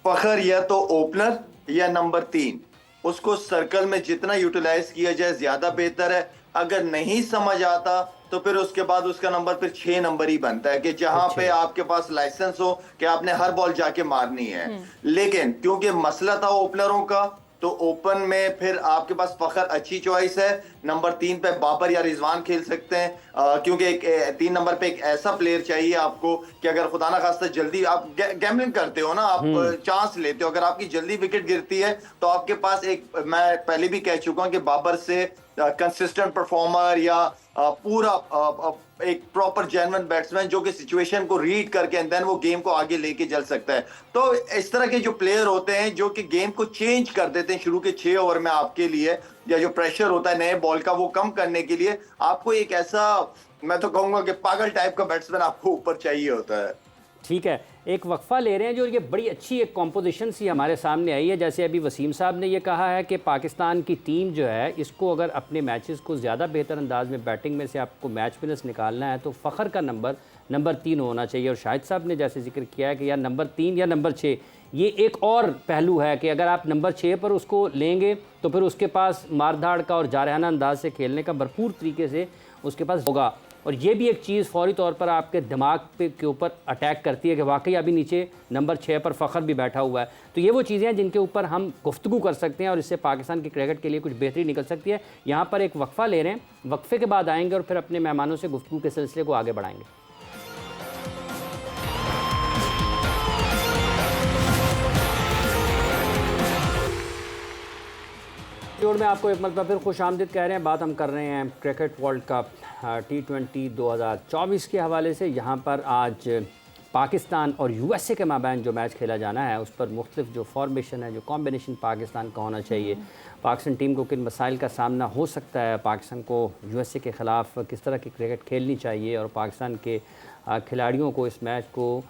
फखर या तो ओपनर या नंबर 3, उसको सर्कल में जितना यूटिलाइज किया जाए ज्यादा बेहतर है। अगर नहीं समझ आता तो फिर उसके बाद उसका नंबर फिर 6 नंबर ही बनता है कि जहां पे आपके पास लाइसेंस हो कि आपने हर बॉल जाके मारनी है। लेकिन क्योंकि मसला था ओपनरों का, तो ओपन में फिर आपके पास फखर अच्छी चॉइस है। नंबर 3 पे बाबर या रिजवान खेल सकते हैं, क्योंकि 3 नंबर पे एक ऐसा प्लेयर चाहिए आपको कि अगर खुदा ना खास्ता जल्दी आप गैम्बलिंग करते हो ना, आप चांस लेते हो, अगर आपकी जल्दी विकेट गिरती है तो आपके पास एक, मैं पहले भी कह चुका हूं कि बाबर से कंसिस्टेंट परफॉर्मर या पूरा एक प्रॉपर जेन्युइन बैट्समैन जो कि सिचुएशन को रीड करके एंड देन वो गेम को आगे लेके चल सकता है। तो इस तरह के जो प्लेयर होते हैं जो कि गेम को चेंज कर देते हैं शुरू के 6 ओवर में आपके लिए, या जो प्रेशर होता है नए बॉल का वो कम करने के लिए, आपको एक ऐसा, मैं तो कहूंगा कि पागल टाइप का बैट्समैन आपको ऊपर चाहिए होता है। ठीक है, एक वक्फा ले रहे हैं जो ये बड़ी अच्छी एक कॉम्पोजिशन सी हमारे सामने आई है। जैसे अभी वसीम साहब ने ये कहा है कि पाकिस्तान की टीम जो है इसको अगर अपने मैचेस को ज़्यादा बेहतर अंदाज में बैटिंग में से आपको मैच विनर्स निकालना है तो फ़खर का नंबर 3 होना चाहिए। और शाहिद साहब ने जैसे जिक्र किया है कि या नंबर 3 या नंबर 6, ये एक और पहलू है कि अगर आप नंबर 6 पर उसको लेंगे तो फिर उसके पास मारधाड़ का और जारहाना अंदाज से खेलने का भरपूर तरीके से उसके पास होगा। और ये भी एक चीज़ फ़ौरी तौर पर आपके दिमाग के ऊपर अटैक करती है कि वाकई अभी नीचे नंबर 6 पर फ़खर भी बैठा हुआ है। तो ये वो चीज़ें हैं जिनके ऊपर हम गुफ्तगू कर सकते हैं और इससे पाकिस्तान की क्रिकेट के लिए कुछ बेहतरी निकल सकती है। यहाँ पर एक वक्फ़ा ले रहे हैं, वक्फ़े के बाद आएंगे और फिर अपने मेहमानों से गुफ्तगू के सिलसिले को आगे बढ़ाएंगे। जोड़ में आपको एक मरतबा फिर खुश आमदीद कह रहे हैं। बात हम कर रहे हैं क्रिकेट वर्ल्ड कप T20 2024 के हवाले से। यहाँ पर आज पाकिस्तान और USA के माबैन जो मैच खेला जाना है उस पर मुख्तलिफ जो फॉर्मेशन है, जो कॉम्बिनेशन पाकिस्तान का होना चाहिए, पाकिस्तान टीम को किन मसाइल का सामना हो सकता है, पाकिस्तान को USA के ख़िलाफ़ किस तरह की क्रिकेट खेलनी चाहिए और पाकिस्तान के खिलाड़ियों को इस मैच को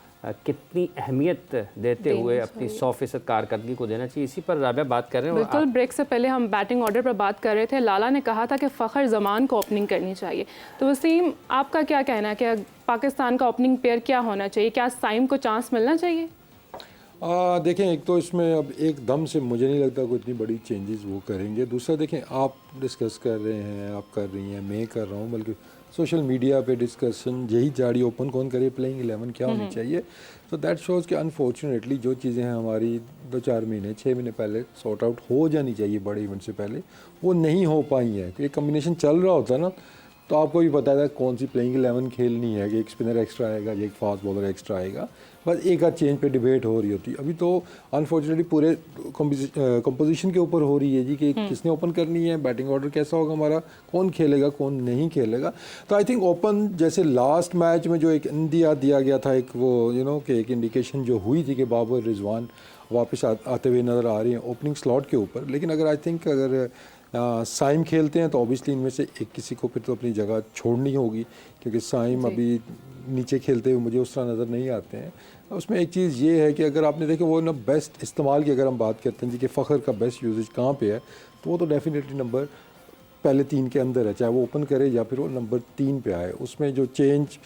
कितनी अहमियत देते हुए अपनी 100% कारकर्दगी को देना चाहिए, इसी पर राबिया बात कर रहे हैं। बिल्कुल, ब्रेक से पहले हम बैटिंग ऑर्डर पर बात कर रहे थे। लाला ने कहा था कि फ़खर जमान को ओपनिंग करनी चाहिए, तो वसीम आपका क्या कहना है कि पाकिस्तान का ओपनिंग पेयर क्या होना चाहिए? क्या साइम को चांस मिलना चाहिए? देखें, एक तो इसमें अब एकदम से मुझे नहीं लगता कोई इतनी बड़ी चेंजेस वो करेंगे। दूसरा देखें, आप डिस्कस कर रहे हैं, आप कर रही हैं, मैं कर रहा हूँ, बल्कि सोशल मीडिया पे डिस्कशन यही जारी, ओपन कौन करे, प्लेइंग 11 क्या होनी चाहिए। तो दैट शोज़ कि अनफॉर्चुनेटली जो चीज़ें हैं हमारी 2-4 महीने 6 महीने पहले सॉर्ट आउट हो जानी चाहिए बड़े इवेंट से पहले, वो नहीं हो पाई है। तो ये कम्बिनेशन चल रहा होता ना तो आपको भी पता है कौन सी प्लेइंग 11 खेलनी है, कि एक स्पिनर एक्स्ट्रा आएगा, एक फास्ट बॉलर एक्स्ट्रा आएगा, बस एक आध चेंज पे डिबेट हो रही होती है। अभी तो अनफॉर्चुनेटली पूरे कंपोजिशन के ऊपर हो रही है जी कि किसने ओपन करनी है, बैटिंग ऑर्डर कैसा होगा हमारा, कौन खेलेगा कौन नहीं खेलेगा। तो आई थिंक ओपन, जैसे लास्ट मैच में जो एक इंडिया दिया गया था, एक वो कि एक इंडिकेशन जो हुई थी कि बाबर रिजवान वापस आते हुए नज़र आ रही हैं ओपनिंग स्लॉट के ऊपर। लेकिन अगर आई थिंक अगर साइम खेलते हैं तो ऑब्वियसली इनमें से एक किसी को फिर तो अपनी जगह छोड़नी होगी, क्योंकि साइम अभी नीचे खेलते हुए मुझे उस तरह नज़र नहीं आते हैं। उसमें एक चीज़ ये है कि अगर आपने देखा वो ना बेस्ट इस्तेमाल की अगर हम बात करते हैं जी कि फ़खर का बेस्ट यूजेज कहाँ पे है, तो वो तो डेफिनेटली नंबर पहले 3 के अंदर है, चाहे वो ओपन करे या फिर वो नंबर 3 पे आए। उसमें जो चेंज,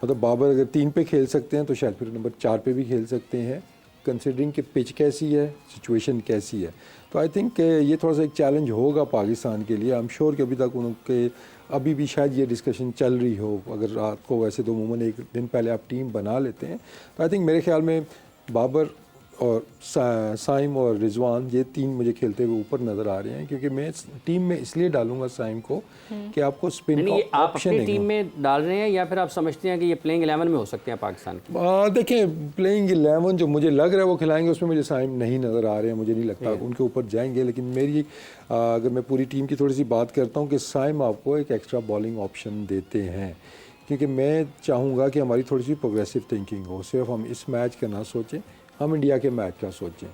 मतलब बाबर अगर 3 पे खेल सकते हैं तो शायद फिर नंबर 4 पे भी खेल सकते हैं, कंसिडरिंग कि पिच कैसी है, सिचुएशन कैसी है। तो आई थिंक ये थोड़ा सा एक चैलेंज होगा पाकिस्तान के लिए। आई एम श्योर कि अभी तक उनके अभी भी शायद ये डिस्कशन चल रही हो। अगर रात को वैसे तो अमूमन एक दिन पहले आप टीम बना लेते हैं, तो आई थिंक मेरे ख्याल में बाबर और साइम और रिजवान ये 3 मुझे खेलते हुए ऊपर नज़र आ रहे हैं, क्योंकि मैं टीम में इसलिए डालूंगा साइम को कि आपको स्पिन का ऑप्शन है। टीम में डाल रहे हैं या फिर आप समझते हैं कि ये प्लेइंग 11 में हो सकते हैं पाकिस्तान की? देखें, प्लेइंग 11 जो मुझे लग रहा है वो खिलाएंगे, उसमें मुझे साइम नहीं नज़र आ रहे हैं, मुझे नहीं लगता उनके ऊपर जाएंगे। लेकिन मेरी अगर मैं पूरी टीम की थोड़ी सी बात करता हूँ कि साइम आपको एक एक्स्ट्रा बॉलिंग ऑप्शन देते हैं, क्योंकि मैं चाहूँगा कि हमारी थोड़ी सी प्रोग्रेसिव थिंकिंग हो। सिर्फ हम इस मैच का ना सोचें, हम इंडिया के मैच का सोचें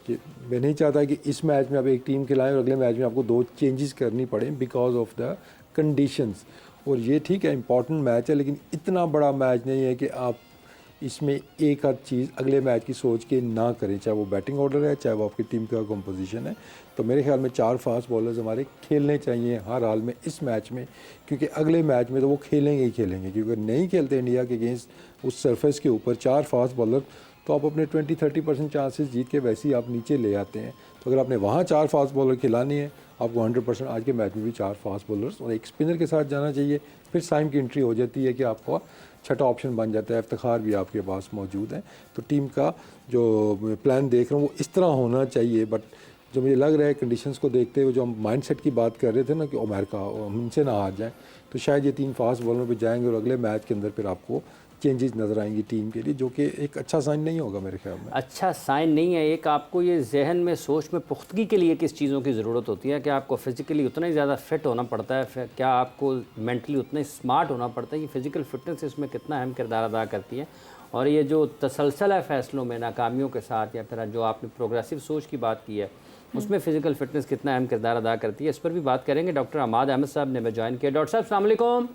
कि मैं नहीं चाहता कि इस मैच में आप एक टीम खिलाएं और अगले मैच में आपको 2 चेंजेस करनी पड़े बिकॉज ऑफ द कंडीशंस। और ये ठीक है, इंपॉर्टेंट मैच है, लेकिन इतना बड़ा मैच नहीं है कि आप इसमें एक आध चीज़ अगले मैच की सोच के ना करें, चाहे वो बैटिंग ऑर्डर है, चाहे वो आपकी टीम का कंपोजिशन है। तो मेरे ख्याल में 4 फास्ट बॉलर्स हमारे खेलने चाहिए हर हाल में इस मैच में, क्योंकि अगले मैच में तो वो खेलेंगे ही खेलेंगे। क्योंकि नहीं खेलते इंडिया के अगेंस्ट उस सरफेस के ऊपर 4 फास्ट बॉलर, तो आप अपने 20-30% चांसेस जीत के वैसे ही आप नीचे ले आते हैं। तो अगर आपने वहाँ 4 फास्ट बॉलर खिलानी है, आपको 100% आज के मैच में भी 4 फास्ट बॉलर्स और एक स्पिनर के साथ जाना चाहिए। फिर साइम की एंट्री हो जाती है कि आपका छठा ऑप्शन बन जाता है, इफ्तिखार भी आपके पास मौजूद है। तो टीम का जो प्लान देख रहा हूँ वो इस तरह होना चाहिए। बट जो मुझे लग रहा है कंडीशंस को देखते हुए, जो हम माइंडसेट की बात कर रहे थे ना कि अमेरिका हमसे ना हार जाए, तो शायद ये 3 फास्ट बॉलरों पे जाएंगे और अगले मैच के अंदर फिर आपको चेंजेस नज़र आएंगी टीम के लिए, जो कि एक अच्छा साइन नहीं होगा मेरे ख्याल में। अच्छा साइन नहीं है। एक आपको ये जहन में सोच में पुख्तगी के लिए किस चीज़ों की ज़रूरत होती है? कि आपको फ़िज़िकली उतना ही ज़्यादा फिट होना पड़ता है, फिर क्या आपको मेंटली उतना ही स्मार्ट होना पड़ता है? ये फ़िज़िकल फिटनेस इसमें कितना अहम किरदार अदा करती है? और ये जो तसलसल है फ़ैसलों में नाकामियों के साथ, या फिर जो आपने प्रोग्रेसिव सोच की बात की है, उसमें फ़िज़िकल फिटनेस कितना अहम किरदार अदा करती है, इस पर भी बात करेंगे। डॉक्टर अमाद अहमद साहब ने हमें ज्वाइन किया। डॉक्टर साहब अस्सलाम वालेकुम।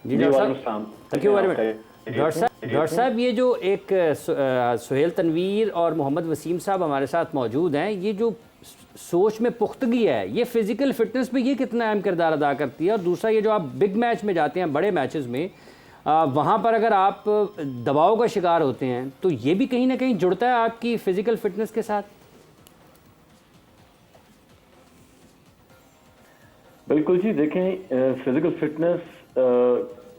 जी डॉक्टर साहब, thank you very much. Doctor साहब, ये जो एक सुहेल तनवीर और मोहम्मद वसीम साहब हमारे साथ मौजूद हैं, ये जो सोच में पुख्तगी है, ये फ़िज़िकल फिटनेस पे ये कितना अहम किरदार अदा करती है? और दूसरा, ये जो आप बिग मैच में जाते हैं, बड़े मैचेस में, वहाँ पर अगर आप दबाव का शिकार होते हैं, तो ये भी कहीं ना कहीं जुड़ता है आपकी फ़िज़िकल फिटनेस के साथ? बिल्कुल जी, देखें फिजिकल फिटनेस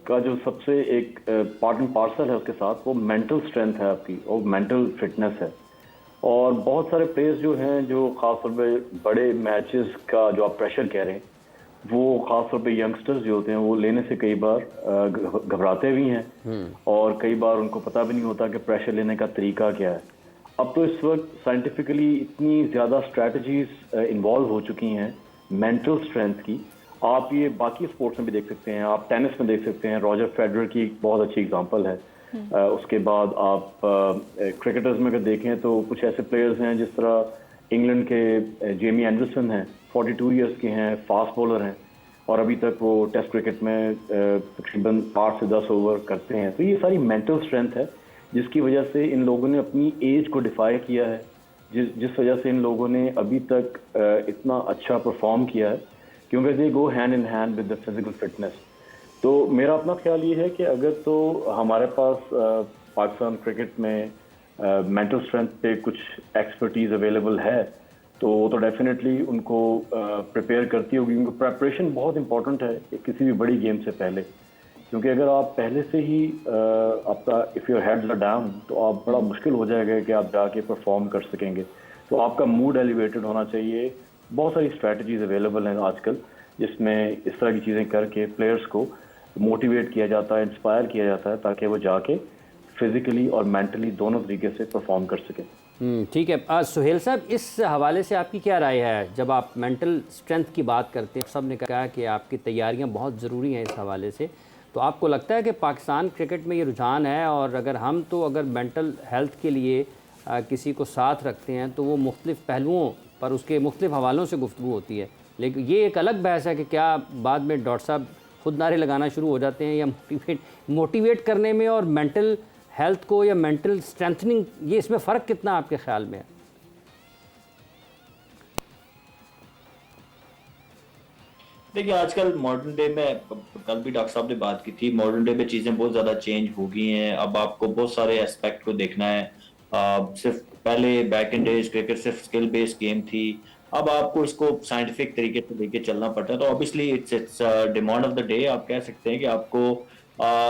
का जो सबसे एक पार्ट एंड पार्सल है उसके साथ वो मेंटल स्ट्रेंथ है आपकी, और मेंटल फिटनेस है। और बहुत सारे प्लेयर्स जो हैं जो ख़ासतौर पे बड़े मैचेस का जो आप प्रेशर कह रहे हैं, वो ख़ासतौर पे यंगस्टर्स जो होते हैं वो लेने से कई बार घबराते भी हैं, और कई बार उनको पता भी नहीं होता कि प्रेशर लेने का तरीका क्या है। अब तो इस वक्त साइंटिफिकली इतनी ज़्यादा स्ट्रैटेजीज इन्वॉल्व हो चुकी हैं मेंटल स्ट्रेंथ की। आप ये बाकी स्पोर्ट्स में भी देख सकते हैं, आप टेनिस में देख सकते हैं, रॉजर फेडरर की एक बहुत अच्छी एग्जांपल है। उसके बाद आप क्रिकेटर्स में अगर देखें तो कुछ ऐसे प्लेयर्स हैं जिस तरह इंग्लैंड के जेमी एंडरसन हैं, 42 इयर्स के हैं, फास्ट बॉलर हैं, और अभी तक वो टेस्ट क्रिकेट में तकरीबन 8 से 10 ओवर करते हैं। तो ये सारी मेंटल स्ट्रेंथ है जिसकी वजह से इन लोगों ने अपनी एज को डिफाई किया है, जिस वजह से इन लोगों ने अभी तक इतना अच्छा परफॉर्म किया है, क्योंकि they go hand in hand with the physical fitness. तो मेरा अपना ख्याल ये है कि अगर तो हमारे पास पाकिस्तान क्रिकेट में मेंटल स्ट्रेंथ पे कुछ एक्सपर्टीज अवेलेबल है, तो वो तो डेफिनेटली उनको प्रिपेयर करती होगी, क्योंकि प्रेपरेशन बहुत इंपॉर्टेंट है किसी भी बड़ी गेम से पहले। क्योंकि अगर आप पहले से ही आपका if your heads are down, तो आप बड़ा मुश्किल हो जाएगा कि आप जाके परफॉर्म कर सकेंगे। तो आपका मूड एलिवेटेड होना चाहिए। बहुत सारी स्ट्रैटेजीज अवेलेबल हैं आजकल, जिसमें इस तरह की चीज़ें करके प्लेयर्स को मोटिवेट किया जाता है, इंस्पायर किया जाता है, ताकि वो जाके फिज़िकली और मेंटली दोनों तरीके से परफॉर्म कर सकें। ठीक है। सुहेल साहब, इस हवाले से आपकी क्या राय है? जब आप मेंटल स्ट्रेंथ की बात करते हैं, सब ने कहा कि आपकी तैयारियां बहुत ज़रूरी हैं इस हवाले से, तो आपको लगता है कि पाकिस्तान क्रिकेट में ये रुझान है, और अगर मेंटल हेल्थ के लिए किसी को साथ रखते हैं तो वो मुख्तलिफ़ पहलुओं पर उसके मुख्तलिफ़ हवालों से गुफ्तगू होती है, लेकिन ये एक अलग बहस है कि क्या बाद में डॉक्टर साहब खुद नारे लगाना शुरू हो जाते हैं, या मोटिवेट करने में और मेंटल हेल्थ को या मेंटल स्ट्रेंथनिंग, ये इसमें फ़र्क कितना आपके ख्याल में है? देखिए, आजकल मॉडर्न डे में, कल भी डॉक्टर साहब ने बात की थी, मॉडर्न डे में चीज़ें बहुत ज़्यादा चेंज हो गई हैं। अब आपको बहुत सारे एस्पेक्ट को देखना है। सिर्फ पहले बैक इन डेज क्रिकेट सिर्फ स्किल बेस्ड गेम थी, अब आपको इसको साइंटिफिक तरीके से लेके चलना पड़ता है। तो obviously it's demand of the day. आप कह सकते हैं कि आपको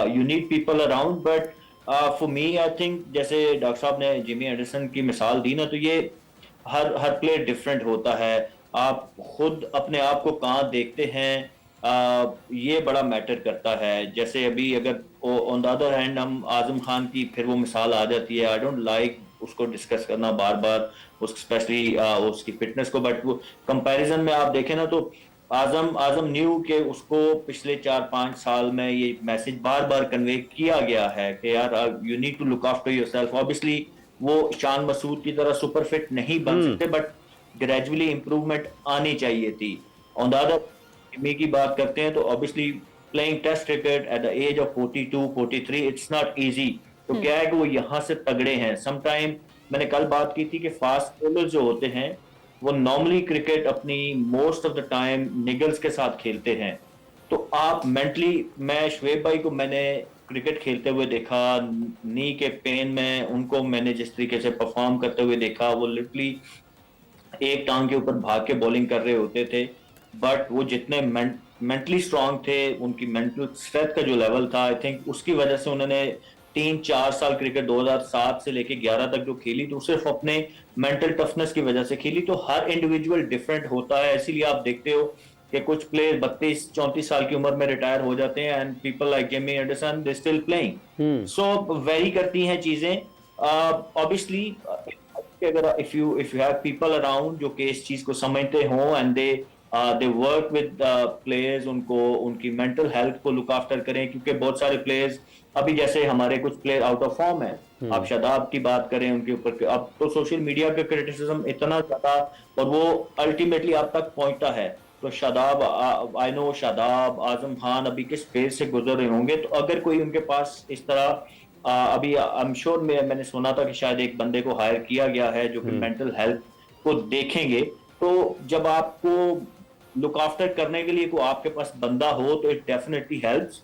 you need people around, but for me I think, जैसे डॉक्टर साहब ने जिमी एंडरसन की मिसाल दी ना, तो ये हर प्लेयर डिफरेंट होता है। आप खुद अपने आप को कहाँ देखते हैं, ये बड़ा मैटर करता है। जैसे अभी अगर ऑन द अदर हैंड हम आजम खान की फिर वो मिसाल आ जाती है, आई डोंट लाइक उसको डिस्कस करना बार बार, स्पेशली उसकी फिटनेस को, बट वो कंपैरिजन में आप देखें ना, तो आजम न्यू के उसको पिछले 4-5 साल में ये मैसेज बार बार कन्वे किया गया है कि यार you need to look after yourself. Obviously वो शान मसूद की तरह सुपर फिट नहीं बन सकते, बट ग्रेजुअली इंप्रूवमेंट आनी चाहिए थी। ऑन द अदर जिमी की बात करते हैं तो obviously playing test cricket at the age of 42, 43, it's not easy. तो क्या है कि वो यहाँ से तगड़े हैं। समटाइम मैंने कल बात की थी कि फास्ट बॉलर जो होते हैं वो नॉर्मली क्रिकेट अपनी most of the time Nicholls के साथ खेलते हैं। तो आप मेंटली, मैं शुएब भाई को मैंने क्रिकेट खेलते हुए देखा, नी के पेन में उनको मैंने जिस तरीके से परफॉर्म करते हुए देखा, वो लिटरली एक टांग के ऊपर भाग के बॉलिंग कर रहे होते थे, बट वो जितने मेंटली स्ट्रांग थे, उनकी मेंटल स्ट्रेंथ का जो लेवल था, आई थिंक उसकी वजह से उन्होंने 3-4 साल क्रिकेट 2007 से लेके 11 तक जो खेली तो सिर्फ अपने मेंटल टफनेस की वजह से खेली। तो हर इंडिविजुअल डिफरेंट होता है, इसीलिए आप देखते हो कि कुछ प्लेयर 32-34 साल की उम्र में रिटायर हो जाते हैं and people like Jamie Anderson they still playing. So very करती हैं चीजें। ऑब्वियसली अगर if you have people around जो कि इस चीज को समझते हों and they work with players, उनको उनकी मेंटल हेल्थ को लुक आफ्टर करें, क्योंकि बहुत सारे प्लेयर्स अभी जैसे हमारे कुछ प्लेयर आउट ऑफ फॉर्म है। आप शादाब की बात करें, उनके ऊपर अब तो सोशल मीडिया पे क्रिटिसिज्म इतना ज्यादा और वो अल्टीमेटली आप तक पहुंचता है। तो शादाब, आई नो शादाब, आजम खान अभी किस फेज से गुजर रहे होंगे। तो अगर कोई उनके पास इस तरह अभी आई एम श्योर मैंने सुना था कि शायद एक बंदे को हायर किया गया है जो कि मेंटल हेल्थ को देखेंगे। तो जब आपको लुक आफ्टर करने के लिए कोई आपके पास बंदा हो तो इट डेफिनेटली हेल्प्स।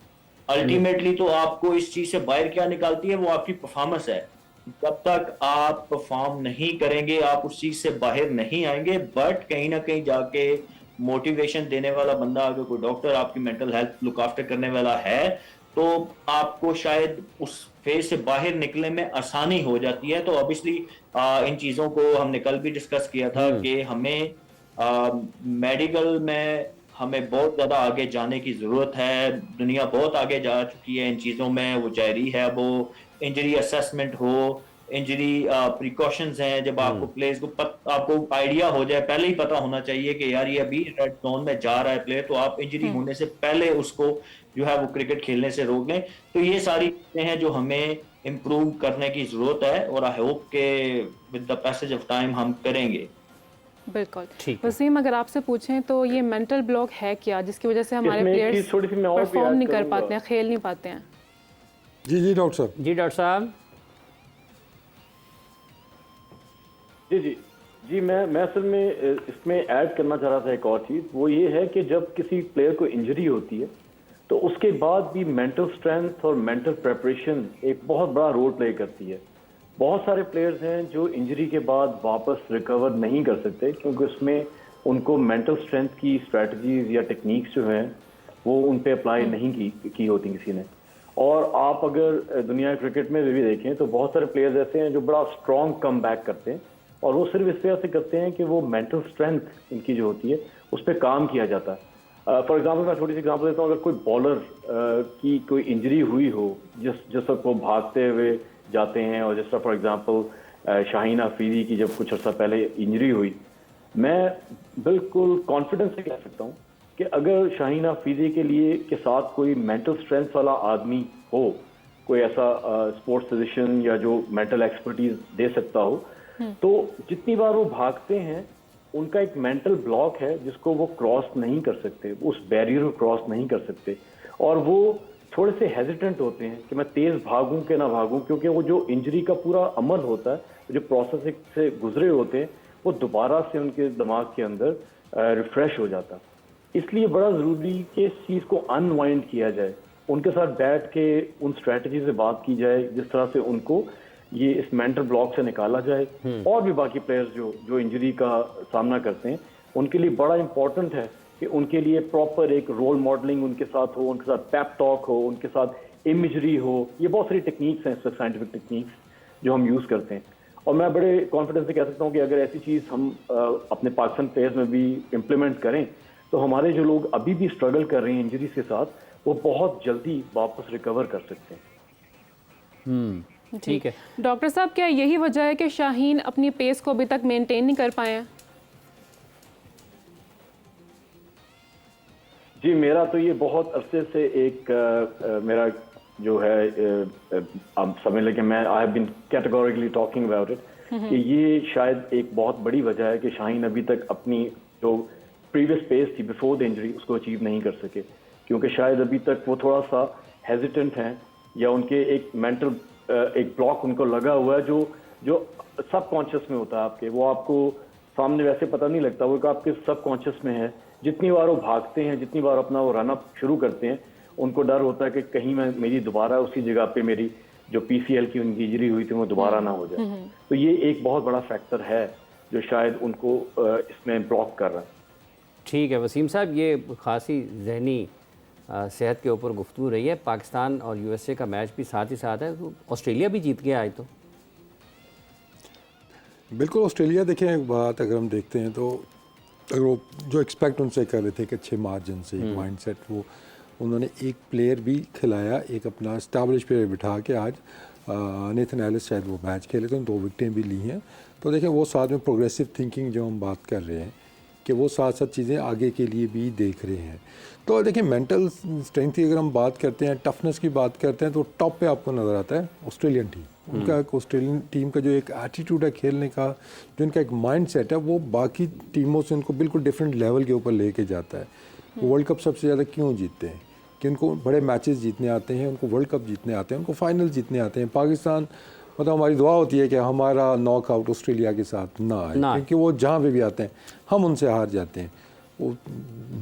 अल्टीमेटली तो आपको इस चीज से बाहर क्या निकालती है, वो आपकी परफॉर्मेंस है। जब तक आप परफॉर्म नहीं करेंगे आप उस चीज से बाहर नहीं आएंगे। बट कहीं ना कहीं जाके मोटिवेशन देने वाला बंदा, अगर कोई डॉक्टर आपकी मेंटल हेल्थ लुक आफ्टर करने वाला है, तो आपको शायद उस फेज से बाहर निकलने में आसानी हो जाती है। तो ऑब्वियसली इन चीजों को हमने कल भी डिस्कस किया था कि हमें मेडिकल में हमें बहुत ज्यादा आगे जाने की जरूरत है। दुनिया बहुत आगे जा चुकी है इन चीजों में, वो जारी है, वो इंजरी असेसमेंट हो, इंजरी प्रिकॉशंस हैं। जब आपको प्लेयर्स को आपको आइडिया हो जाए, पहले ही पता होना चाहिए कि यार ये अभी रेड जोन में जा रहा है प्लेयर, तो आप इंजरी होने से पहले उसको जो है वो क्रिकेट खेलने से रोक लें। तो ये सारी चीजें हैं जो हमें इम्प्रूव करने की जरूरत है और आई होप के with the passage of time हम करेंगे। बिल्कुल। वसीम, अगर आपसे पूछें तो ये मेंटल ब्लॉक है क्या जिसकी वजह से हमारे प्लेयर्स परफॉर्म नहीं कर पाते हैं, खेल नहीं पाते हैं? जी डॉक्टर साहब। जी डॉक्टर साहब। जी मैं असल में इसमें ऐड करना चाह रहा था एक और चीज़, वो ये है कि जब किसी प्लेयर को इंजरी होती है तो उसके बाद भी मेंटल स्ट्रेंथ और मेंटल प्रेपरेशन एक बहुत बड़ा रोल प्ले करती है। बहुत सारे प्लेयर्स हैं जो इंजरी के बाद वापस रिकवर नहीं कर सकते क्योंकि उसमें उनको मेंटल स्ट्रेंथ की स्ट्रेटजीज या टेक्निक्स जो हैं वो उन पे अप्लाई नहीं की होती किसी ने। और आप अगर दुनिया क्रिकेट में भी देखें तो बहुत सारे प्लेयर्स ऐसे हैं जो बड़ा स्ट्रॉन्ग कम बैक करते हैं और वो सिर्फ इस वजह से करते हैं कि वो मेंटल स्ट्रेंथ इनकी जो होती है उस पर काम किया जाता है। फॉर एग्जांपल मैं छोटी सी एग्जांपल देता हूँ, अगर कोई बॉलर की कोई इंजरी हुई हो जिस वक्त वो भागते हुए जाते हैं, और जिस तरह फॉर एग्जांपल शाहीन अफरीदी की जब कुछ अर्सा पहले इंजरी हुई, मैं बिल्कुल कॉन्फिडेंस से कह सकता हूँ कि अगर शाहीन अफरीदी के लिए के साथ कोई मेंटल स्ट्रेंथ वाला आदमी हो, कोई ऐसा स्पोर्ट्स फिजिशियन या जो मेंटल एक्सपर्टीज दे सकता हो, तो जितनी बार वो भागते हैं उनका एक मेंटल ब्लॉक है जिसको वो क्रॉस नहीं कर सकते, उस बैरियर को क्रॉस नहीं कर सकते और वो थोड़े से हेजिटेंट होते हैं कि मैं तेज भागूं कि ना भागूं, क्योंकि वो जो इंजरी का पूरा अमल होता है, जो प्रोसेस से गुजरे होते हैं, वो दोबारा से उनके दिमाग के अंदर रिफ्रेश हो जाता। इसलिए बड़ा ज़रूरी कि इस चीज़ को अनवाइंड किया जाए, उनके साथ बैठ के उन स्ट्रैटेजी से बात की जाए जिस तरह से उनको ये इस मेंटल ब्लॉक से निकाला जाए। और भी बाकी प्लेयर्स जो इंजरी का सामना करते हैं उनके लिए बड़ा इंपॉर्टेंट है कि उनके लिए प्रॉपर एक रोल मॉडलिंग उनके साथ हो, उनके साथ पैप टॉक हो, उनके साथ इमेजरी हो। ये बहुत सारी टेक्निक्स हैं, साइंटिफिक टेक्निक्स जो हम यूज़ करते हैं और मैं बड़े कॉन्फिडेंस से कह सकता हूँ कि अगर ऐसी चीज़ हम अपने पाकिस्तान प्लेयर्स में भी इम्प्लीमेंट करें तो हमारे जो लोग अभी भी स्ट्रगल कर रहे हैं इंजरी के साथ, वो बहुत जल्दी वापस रिकवर कर सकते हैं। ठीक है डॉक्टर साहब, क्या यही वजह है कि शाहीन अपनी पेस को अभी तक मेंटेन नहीं कर पाए हैं? जी, मेरा तो ये बहुत अरसे से एक मेरा जो है आप समझ लें कि मैं I have been categorically talking about it कि ये शायद एक बहुत बड़ी वजह है कि शाहीन अभी तक अपनी जो प्रीवियस पेस थी बिफोर द इंजरी उसको अचीव नहीं कर सके, क्योंकि शायद अभी तक वो थोड़ा सा हेजिटेंट हैं, या उनके एक मेंटल एक ब्लॉक उनको लगा हुआ है जो सब कॉन्शियस में होता है आपके, वो आपको सामने वैसे पता नहीं लगता, वो आपके सब कॉन्शियस में है। जितनी बार वो भागते हैं, जितनी बार अपना वो रन अप शुरू करते हैं, उनको डर होता है कि कहीं मेरी दोबारा उसी जगह पे मेरी जो PCL की उनकी इंजरी हुई थी वो दोबारा ना हो जाए। तो ये एक बहुत बड़ा फैक्टर है जो शायद उनको इसमें ब्लॉक कर रहा है। ठीक है वसीम साहब, ये खासी जहनी सेहत के ऊपर गुफ्तगू रही है। पाकिस्तान और USA का मैच भी साथ ही साथ है, तो ऑस्ट्रेलिया भी जीत गया आज तो। बिल्कुल, ऑस्ट्रेलिया देखें एक बात अगर हम देखते हैं तो अगर वो जो एक्सपेक्ट उनसे कर रहे थे कि अच्छे मार्जिन से एक माइंडसेट, वो उन्होंने एक प्लेयर भी खिलाया, एक अपना स्टैब्लिश प्लेयर बिठा के आज नेथन एलिस शायद वो मैच खेले तो 2 विकेटें भी ली हैं। तो देखें वो साथ में प्रोग्रेसिव थिंकिंग जो हम बात कर रहे हैं कि वो साथ साथ चीज़ें आगे के लिए भी देख रहे हैं। तो देखिए मेंटल स्ट्रेंथ की अगर हम बात करते हैं, टफनेस की बात करते हैं, तो टॉप पे आपको नज़र आता है ऑस्ट्रेलियन टीम। उनका एक ऑस्ट्रेलियन टीम का जो एक एटीट्यूड है खेलने का, जो उनका एक माइंड सेट है, वो बाकी टीमों से उनको बिल्कुल डिफरेंट लेवल के ऊपर लेके जाता है। वो वर्ल्ड कप सबसे ज़्यादा क्यों जीतते हैं? कि उनको बड़े मैचेस जीतने आते हैं, उनको वर्ल्ड कप जीतने आते हैं, उनको फाइनल जीतने आते हैं। पाकिस्तान मतलब हमारी दुआ होती है कि हमारा नॉकआउट ऑस्ट्रेलिया के साथ ना आए, क्योंकि वो जहाँ पे भी आते हैं हम उनसे हार जाते हैं। वो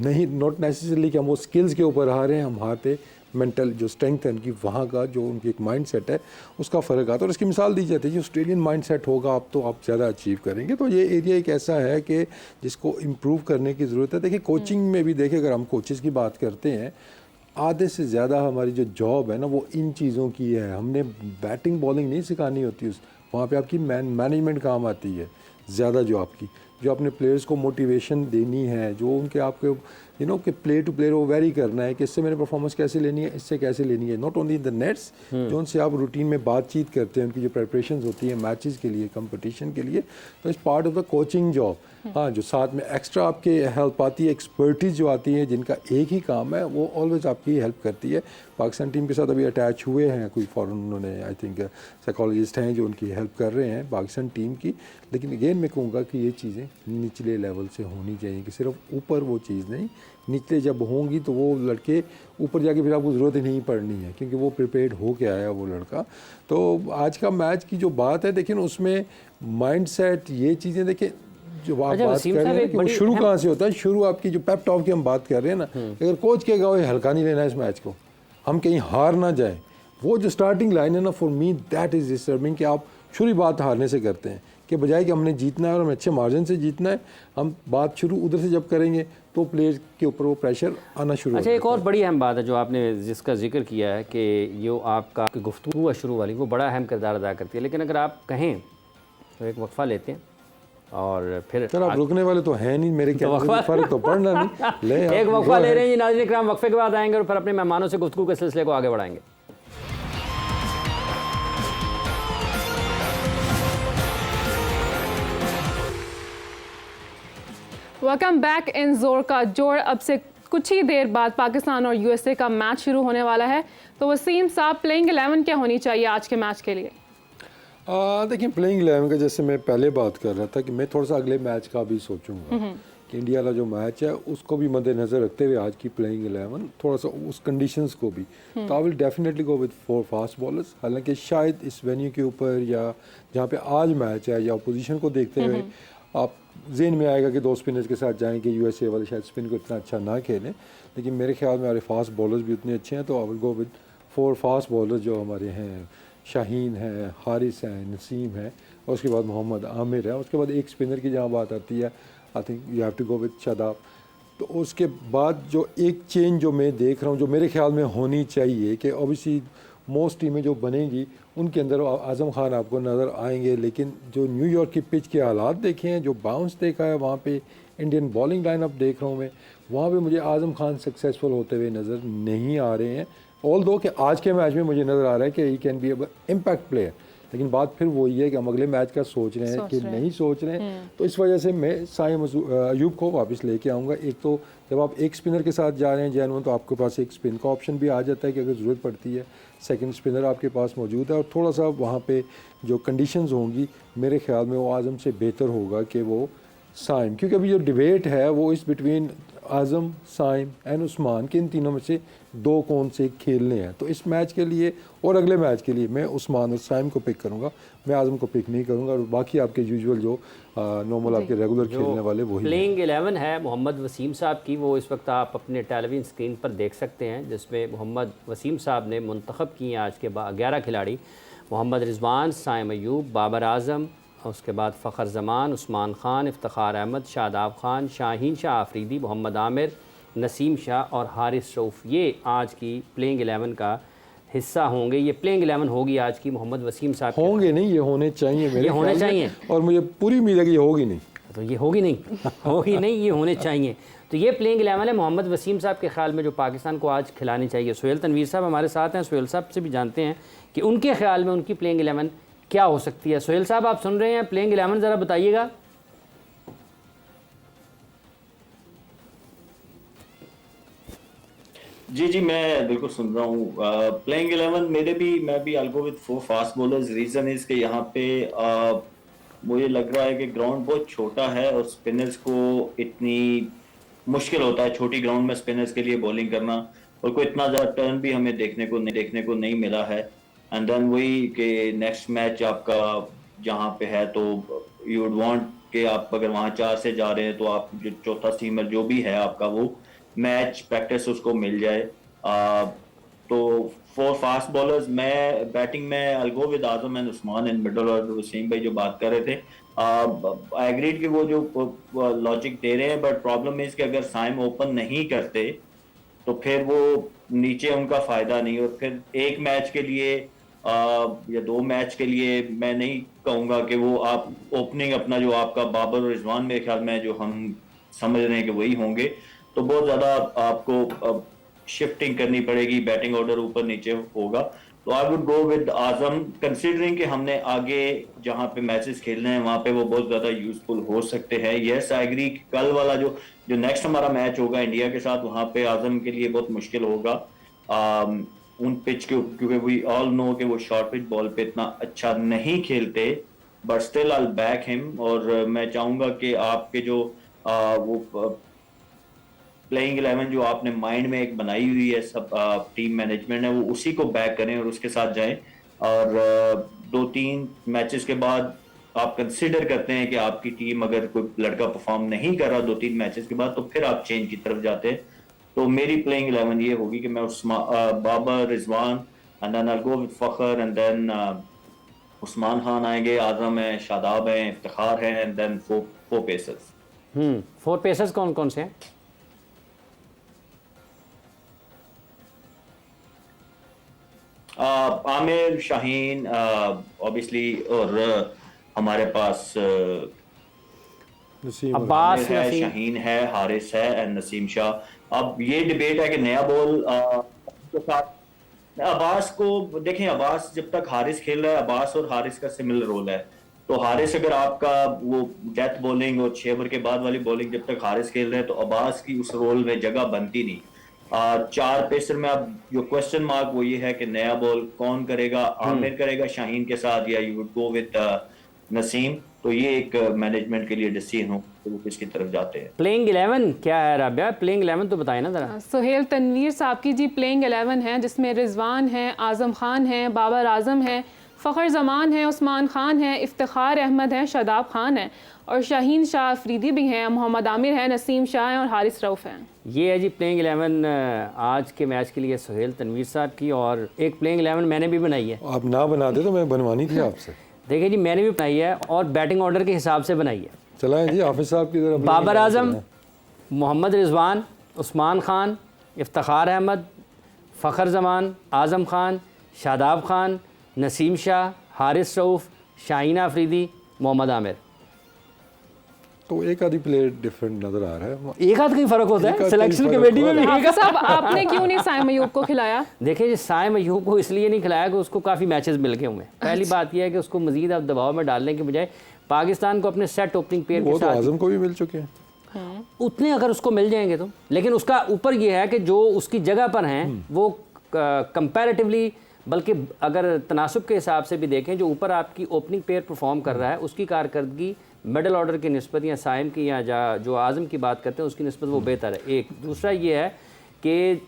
नहीं, नॉट नेसेसरली कि हम वो स्किल्स के ऊपर हारे हैं, हम हारते मेंटल जो स्ट्रेंथ है उनकी, वहाँ का जो उनकी एक माइंड सेट है उसका फ़र्क आता है। और इसकी मिसाल दी जाती है कि ऑस्ट्रेलियन माइंड सेट होगा आप तो आप ज़्यादा अचीव करेंगे। तो ये एरिया एक ऐसा है कि जिसको इम्प्रूव करने की ज़रूरत है। देखिए कोचिंग में भी देखिए, अगर हम कोचेस की बात करते हैं, आधे से ज़्यादा हमारी जो जॉब है ना वो इन चीज़ों की है। हमने बैटिंग बॉलिंग नहीं सिखानी होती, उस वहाँ पे आपकी मैनेजमेंट काम आती है ज़्यादा, जो अपने प्लेयर्स को मोटिवेशन देनी है, जो उनके आपके कि प्ले टू प्लेयर वो वेरी करना है कि इससे मैंने परफॉर्मेंस कैसे लेनी है, इससे कैसे लेनी है। Not only in the nets, जो उनसे आप रूटीन में बातचीत करते हैं, उनकी जो प्रेपरेशंस होती है मैचेस के लिए, कंपटीशन के लिए, तो इस part of the coaching job. हाँ, जो साथ में एक्स्ट्रा आपके हेल्प आती है, एक्सपर्टीज जो आती है, जिनका एक ही काम है, वो ऑलवेज आपकी हेल्प करती है। पाकिस्तान टीम के साथ अभी अटैच हुए हैं कोई फॉरेन, उन्होंने आई थिंक साइकोलॉजिस्ट हैं जो उनकी हेल्प कर रहे हैं पाकिस्तान टीम की। लेकिन अगेन मैं कहूँगा कि ये चीज़ें निचले लेवल से होनी चाहिए, कि सिर्फ ऊपर वो चीज़ नहीं, निचले जब होंगी तो वो लड़के ऊपर जाके फिर आपको ज़रूरत ही नहीं पड़नी है, क्योंकि वो प्रिपेयर्ड हो के आया वो लड़का। तो आज का मैच की जो बात है, देखिए उसमें माइंडसेट, ये चीज़ें देखें जो आप बात कर रहे हैं कि वो शुरू कहाँ से होता है। शुरू आपकी जो पेप टॉक की हम बात कर रहे हैं ना, अगर कोच कहेगा वो हल्का नहीं लेना है इस मैच को, हम कहीं हार ना जाए, वो जो स्टार्टिंग लाइन है ना, for me that is disturbing, कि आप शुरू बात हारने से करते हैं, कि बजाय कि हमने जीतना है और हमें अच्छे मार्जिन से जीतना है, हम बात शुरू उधर से जब करेंगे तो प्लेयर के ऊपर वो प्रेशर आना शुरू हो जाता है। एक और बड़ी अहम बात है जो आपने जिसका जिक्र किया है कि जो आपका गुफ्तगू है शुरू वाली, वो बड़ा अहम किरदार अदा करती है। लेकिन अगर आप कहें तो एक वक्फा लेते हैं और फिर सर आप रुकने वाले तो हैं नहीं, मेरे क्या फ़र्क तो पड़ना नहीं। ले एक वक्फा ले रहे हैं जी नाज़रीन इकराम, वक्फे के बाद आएंगे और फिर अपने मेहमानों से गुफ्तगू के सिलसिले को आगे बढ़ाएंगे। वेलकम बैक इन जोर का जोर। अब से कुछ ही देर बाद पाकिस्तान और USA का मैच शुरू होने वाला है। तो वसीम साहब, प्लेइंग 11 क्या होनी चाहिए आज के मैच के लिए? देखिए प्लेइंग 11 का जैसे मैं पहले बात कर रहा था कि मैं थोड़ा सा अगले मैच का भी सोचूंगा कि इंडिया वाला जो मैच है उसको भी मद्देनज़र रखते हुए आज की प्लेइंग 11 थोड़ा सा उस कंडीशंस को भी, तो I will definitely go with 4 fast bowlers. हालांकि शायद इस वेन्यू के ऊपर या जहाँ पे आज मैच है या अपोजिशन को देखते हुए आप जेन में आएगा कि 2 स्पिनर्स के साथ जाएंगे, USA वाले शायद स्पिन को इतना अच्छा ना खेलें, लेकिन मेरे ख्याल में हमारे फास्ट बॉलर्स भी उतने अच्छे हैं, तो I will go with 4 fast bowlers जो हमारे हैं। शाहीन है, हारिस है, नसीम है, और उसके बाद मोहम्मद आमिर है। उसके बाद एक स्पिनर की जहाँ बात आती है, I think you have to go with Shadab. तो उसके बाद जो एक चेंज जो मैं देख रहा हूँ, जो मेरे ख्याल में होनी चाहिए, कि ऑब्वियसली मोस्ट टीमें जो बनेंगी उनके अंदर आज़म खान आपको नज़र आएंगे, लेकिन जो न्यूयॉर्क की पिच के हालात देखे हैं, जो बाउंस देखा है वहाँ पे, इंडियन बॉलिंग लाइनअप देख रहा हूँ मैं, वहाँ पे मुझे आज़म खान सक्सेसफुल होते हुए नज़र नहीं आ रहे हैं। ऑल दो कि आज के मैच में मुझे नज़र आ रहा है कि he can be impact player, लेकिन बात फिर वही है कि हम अगले मैच का सोच रहे हैं कि नहीं सोच रहे हैं। तो इस वजह से मैं साइम अयूब को वापस लेके आऊँगा। एक तो जब आप एक स्पिनर के साथ जा रहे हैं जैन, तो आपके पास एक स्पिन का ऑप्शन भी आ जाता है कि अगर ज़रूरत पड़ती है सेकंड स्पिनर आपके पास मौजूद है, और थोड़ा सा वहाँ पे जो कंडीशंस होंगी मेरे ख्याल में वो आज़म से बेहतर होगा कि वो साइम, क्योंकि अभी जो डिबेट है वो इस बिटवीन आज़म, साइम एंड उस्मान के इन तीनों में से दो कौन से खेलने हैं। तो इस मैच के लिए और अगले मैच के लिए मैं उस्मान और साइम को पिक करूंगा, मैं आज़म को पिक नहीं करूंगा। और बाकी आपके यूजुअल जो नॉर्मल आपके रेगुलर खेलने वाले वही प्लेइंग 11 है मोहम्मद वसीम साहब की, वो इस वक्त आप अपने टेलीविज़न स्क्रीन पर देख सकते हैं, जिसमें मोहम्मद वसीम साहब ने मुंतखब किए आज के 11 खिलाड़ी, मोहम्मद रिजवान, साइम अयूब, बाबर आज़म, उसके बाद फ़खर ज़मान, उस्मान ख़ान, इफ्तिखार अहमद, शादाब ख़ान, शाहीन शाह आफरीदी, मोहम्मद आमिर, नसीम शाह और हारिस रऊफ़, ये आज की प्लेइंग 11 का हिस्सा होंगे। ये प्लेइंग 11 होगी आज की मोहम्मद वसीम साहब की। होंगे नहीं, ये होने चाहिए मेरे ये होने ख्याल में। चाहिए। और मुझे पूरी उम्मीद है कि ये होगी नहीं। तो ये होगी नहीं होगी नहीं, ये होने चाहिए। तो ये प्लेइंग 11 है मोहम्मद वसीम साहब के ख्याल में जो पाकिस्तान को आज खिलानी चाहिए। सुहेल तनवीर साहब हमारे साथ हैं, सुहेल साहब से भी जानते हैं कि उनके ख्याल में उनकी प्लेइंग 11 क्या हो सकती है। सुहेल साहब आप सुन रहे हैं, प्लेइंग 11 ज़रा बताइएगा। जी जी, मैं बिल्कुल सुन रहा हूँ। प्लेइंग 11 मैं भी I'll go with 4 fast bowlers. Reason is कि यहाँ पे मुझे लग रहा है कि ग्राउंड बहुत छोटा है और स्पिनर्स को इतनी मुश्किल होता है छोटी ग्राउंड में स्पिनर्स के लिए बॉलिंग करना, और कोई इतना ज़्यादा टर्न भी हमें देखने को नहीं मिला है। एंड देन वही कि नेक्स्ट मैच आपका जहाँ पे है तो यू वुड वांट कि आप अगर वहाँ 4 से जा रहे हैं तो आप जो चौथा सीमर जो भी है आपका वो मैच प्रैक्टिस उसको मिल जाए। तो 4 फास्ट बॉलर्स, मैं बैटिंग में I'll go with Azam and Usman in middle. और वसीम भाई जो बात कर रहे थे, आई एग्रीड कि वो जो लॉजिक दे रहे हैं, बट प्रॉब्लम इज कि अगर साइम ओपन नहीं करते तो फिर वो नीचे उनका फायदा नहीं। और फिर एक मैच के लिए या 2 मैच के लिए मैं नहीं कहूँगा कि वो आप ओपनिंग अपना जो आपका बाबर और रिजवान मेरे ख्याल में जो हम समझ रहे हैं कि वही होंगे, तो बहुत ज़्यादा आपको शिफ्टिंग करनी पड़ेगी, बैटिंग ऑर्डर ऊपर नीचे होगा। तो I would go with Azam, considering कि हमने आगे जहाँ पे मैचेस खेलने हैं वहाँ पे वो बहुत ज़्यादा यूजफुल हो सकते हैं। यस आई एग्री, कल वाला जो नेक्स्ट हमारा मैच होगा इंडिया के साथ, वहाँ पे आजम के लिए बहुत मुश्किल होगा उन पिच के, क्योंकि वी ऑल नो कि वो शॉर्ट पिच बॉल पे इतना अच्छा नहीं खेलते, but still I back him. और मैं चाहूँगा कि आपके जो वो प्लेइंग 11 जो आपने माइंड में एक बनाई हुई है सब टीम मैनेजमेंट है, वो उसी को बैक करें और उसके साथ जाएं। और 2-3 मैचेस के बाद आप कंसिडर करते हैं कि आपकी टीम अगर कोई लड़का परफॉर्म नहीं कर रहा 2-3 मैचेस के बाद, तो फिर आप चेंज की तरफ जाते हैं। तो मेरी प्लेइंग 11 ये होगी कि मैं Babar, Rizwan and then I'll go with Fakhar and then Usman Khan आएंगे, आजम है, शादाब है, इफ्तिखार है एंड देन 4 पेसर्स। 4 पेसर्स कौन कौन से हैं? आमिर, शाहीन ऑब्वियसली, और हमारे पास अब्बास है, शाहीन है, हारिस है एंड नसीम शाह। अब ये डिबेट है कि नया बॉल के साथ अब्बास को देखें। अब्बास जब तक हारिस खेल रहा है, अब्बास और हारिस का सिमिलर रोल है। तो हारिस अगर आपका वो डेथ बॉलिंग और 6 ओवर के बाद वाली बॉलिंग जब तक हारिस खेल रहे हैं, तो अब्बास की उस रोल में जगह बनती नहीं। 4 पेसर में अब जो क्वेश्चन मार्क वो ये है कि नया बॉल कौन करेगा, आमिर करेगा शाहीन के साथ या you would go with Naseem. तो ये एक मैनेजमेंट के लिए डिसीजन हो तो वो किसकी तरफ जाते हैं। प्लेइंग 11 क्या है राबिया? प्लेइंग 11 तो बताए ना ज़रा। सुहेल तनवीर साहब की जी प्लेइंग 11 है, जिसमें रिजवान है, आज़म खान है, बाबर आज़म है, फ़खर ज़मान है, उस्मान ख़ान है, इफ्तिखार अहमद है, शादाब ख़ान है और शाहीन शाह अफरीदी भी हैं, मोहम्मद आमिर है, नसीम शाह है और हारिस रऊफ़ हैं। ये है जी प्लेइंग 11 आज के मैच के लिए सुहेल तनवीर साहब की। और एक प्लेइंग 11 मैंने भी बनाई है। आप ना बना दे तो मैं बनवानी थी आपसे। देखिए जी, मैंने भी बनाई है और बैटिंग ऑर्डर के हिसाब से बनाई है। चलाएं जी, हाफिज़ साहब की तरफ। बाबर आज़म, मोहम्मद रिजवान, उस्मान ख़ान, इफ्तिखार अहमद, फ़खर ज़मान, आज़म ख़ान, शादाब ख़ान, नसीम शाह, हारिस रऊफ़, शाहीन अफरीदी, मोहम्मद आमिर। तो एक आधी प्लेयर डिफरेंट नजर आ रहा है। एक आध कहीं फ़र्क होता है सिलेक्शन कमेटी में भी। हाफिज़ साहब, आपने क्यों नहीं साइम अयूब को खिलाया? देखिए जी, साइम अयूब को इसलिए नहीं खिलाया कि उसको काफ़ी मैचेस मिल गए हुए हैं। पहली बात यह है कि उसको मज़ीद अब दबाव में डालने के बजाय पाकिस्तान को अपने सेट ओपनिंग पेयर के साथ, आज़म को भी मिल चुके हैं उतने अगर उसको मिल जाएंगे तो। लेकिन उसका ऊपर ये है कि जो उसकी जगह पर हैं वो कंपैरेटिवली, बल्कि अगर तनासुब के हिसाब से भी देखें, जो ऊपर आपकी ओपनिंग पेयर परफॉर्म कर रहा है उसकी कारकर्दगी मिडल ऑर्डर की निस्बत या साइम की या जो आज़म की बात करते हैं उसकी निस्बत वो बेहतर है। एक दूसरा ये है कि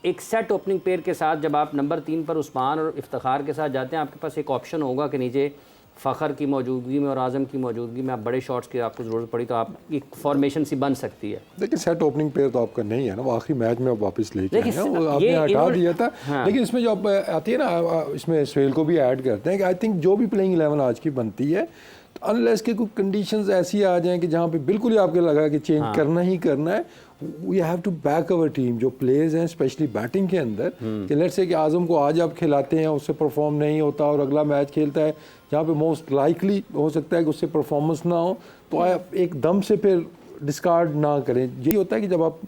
एक सेट ओपनिंग पेयर के साथ जब आप नंबर 3 पर उस्मान और इफ्तिखार के साथ जाते हैं, आपके पास एक ऑप्शन होगा कि नीचे फ़खर की मौजूदगी में और आज़म की मौजूदगी में आप बड़े शॉट्स की आपको ज़रूरत पड़ी तो आप एक फॉर्मेशन सी बन सकती है। लेकिन सेट ओपनिंग पेयर तो आपका नहीं है ना, वो आखिरी मैच में आप वापस लेके आए लेकिन हैं, वो आपने हटा दिया था। लेकिन इसमें जो आती है ना, इसमें सुहेल को भी ऐड करते हैं कि आई थिंक जो भी प्लेइंग 11 आज की बनती है, अनलेस के कुछ कंडीशंस ऐसी आ जाएं कि जहाँ पे बिल्कुल ही आपको लगा कि चेंज करना ही करना है, we have to back our team. जो प्लेयर्स हैं स्पेशली बैटिंग के अंदर, कि लेट्स से कि आज़म को आज आप खिलाते हैं, उससे परफॉर्म नहीं होता और अगला मैच खेलता है जहाँ पे मोस्ट लाइकली हो सकता है कि उससे परफॉर्मेंस ना हो, तो आप एकदम से फिर डिस्कार्ड ना करें। यही होता है कि जब आप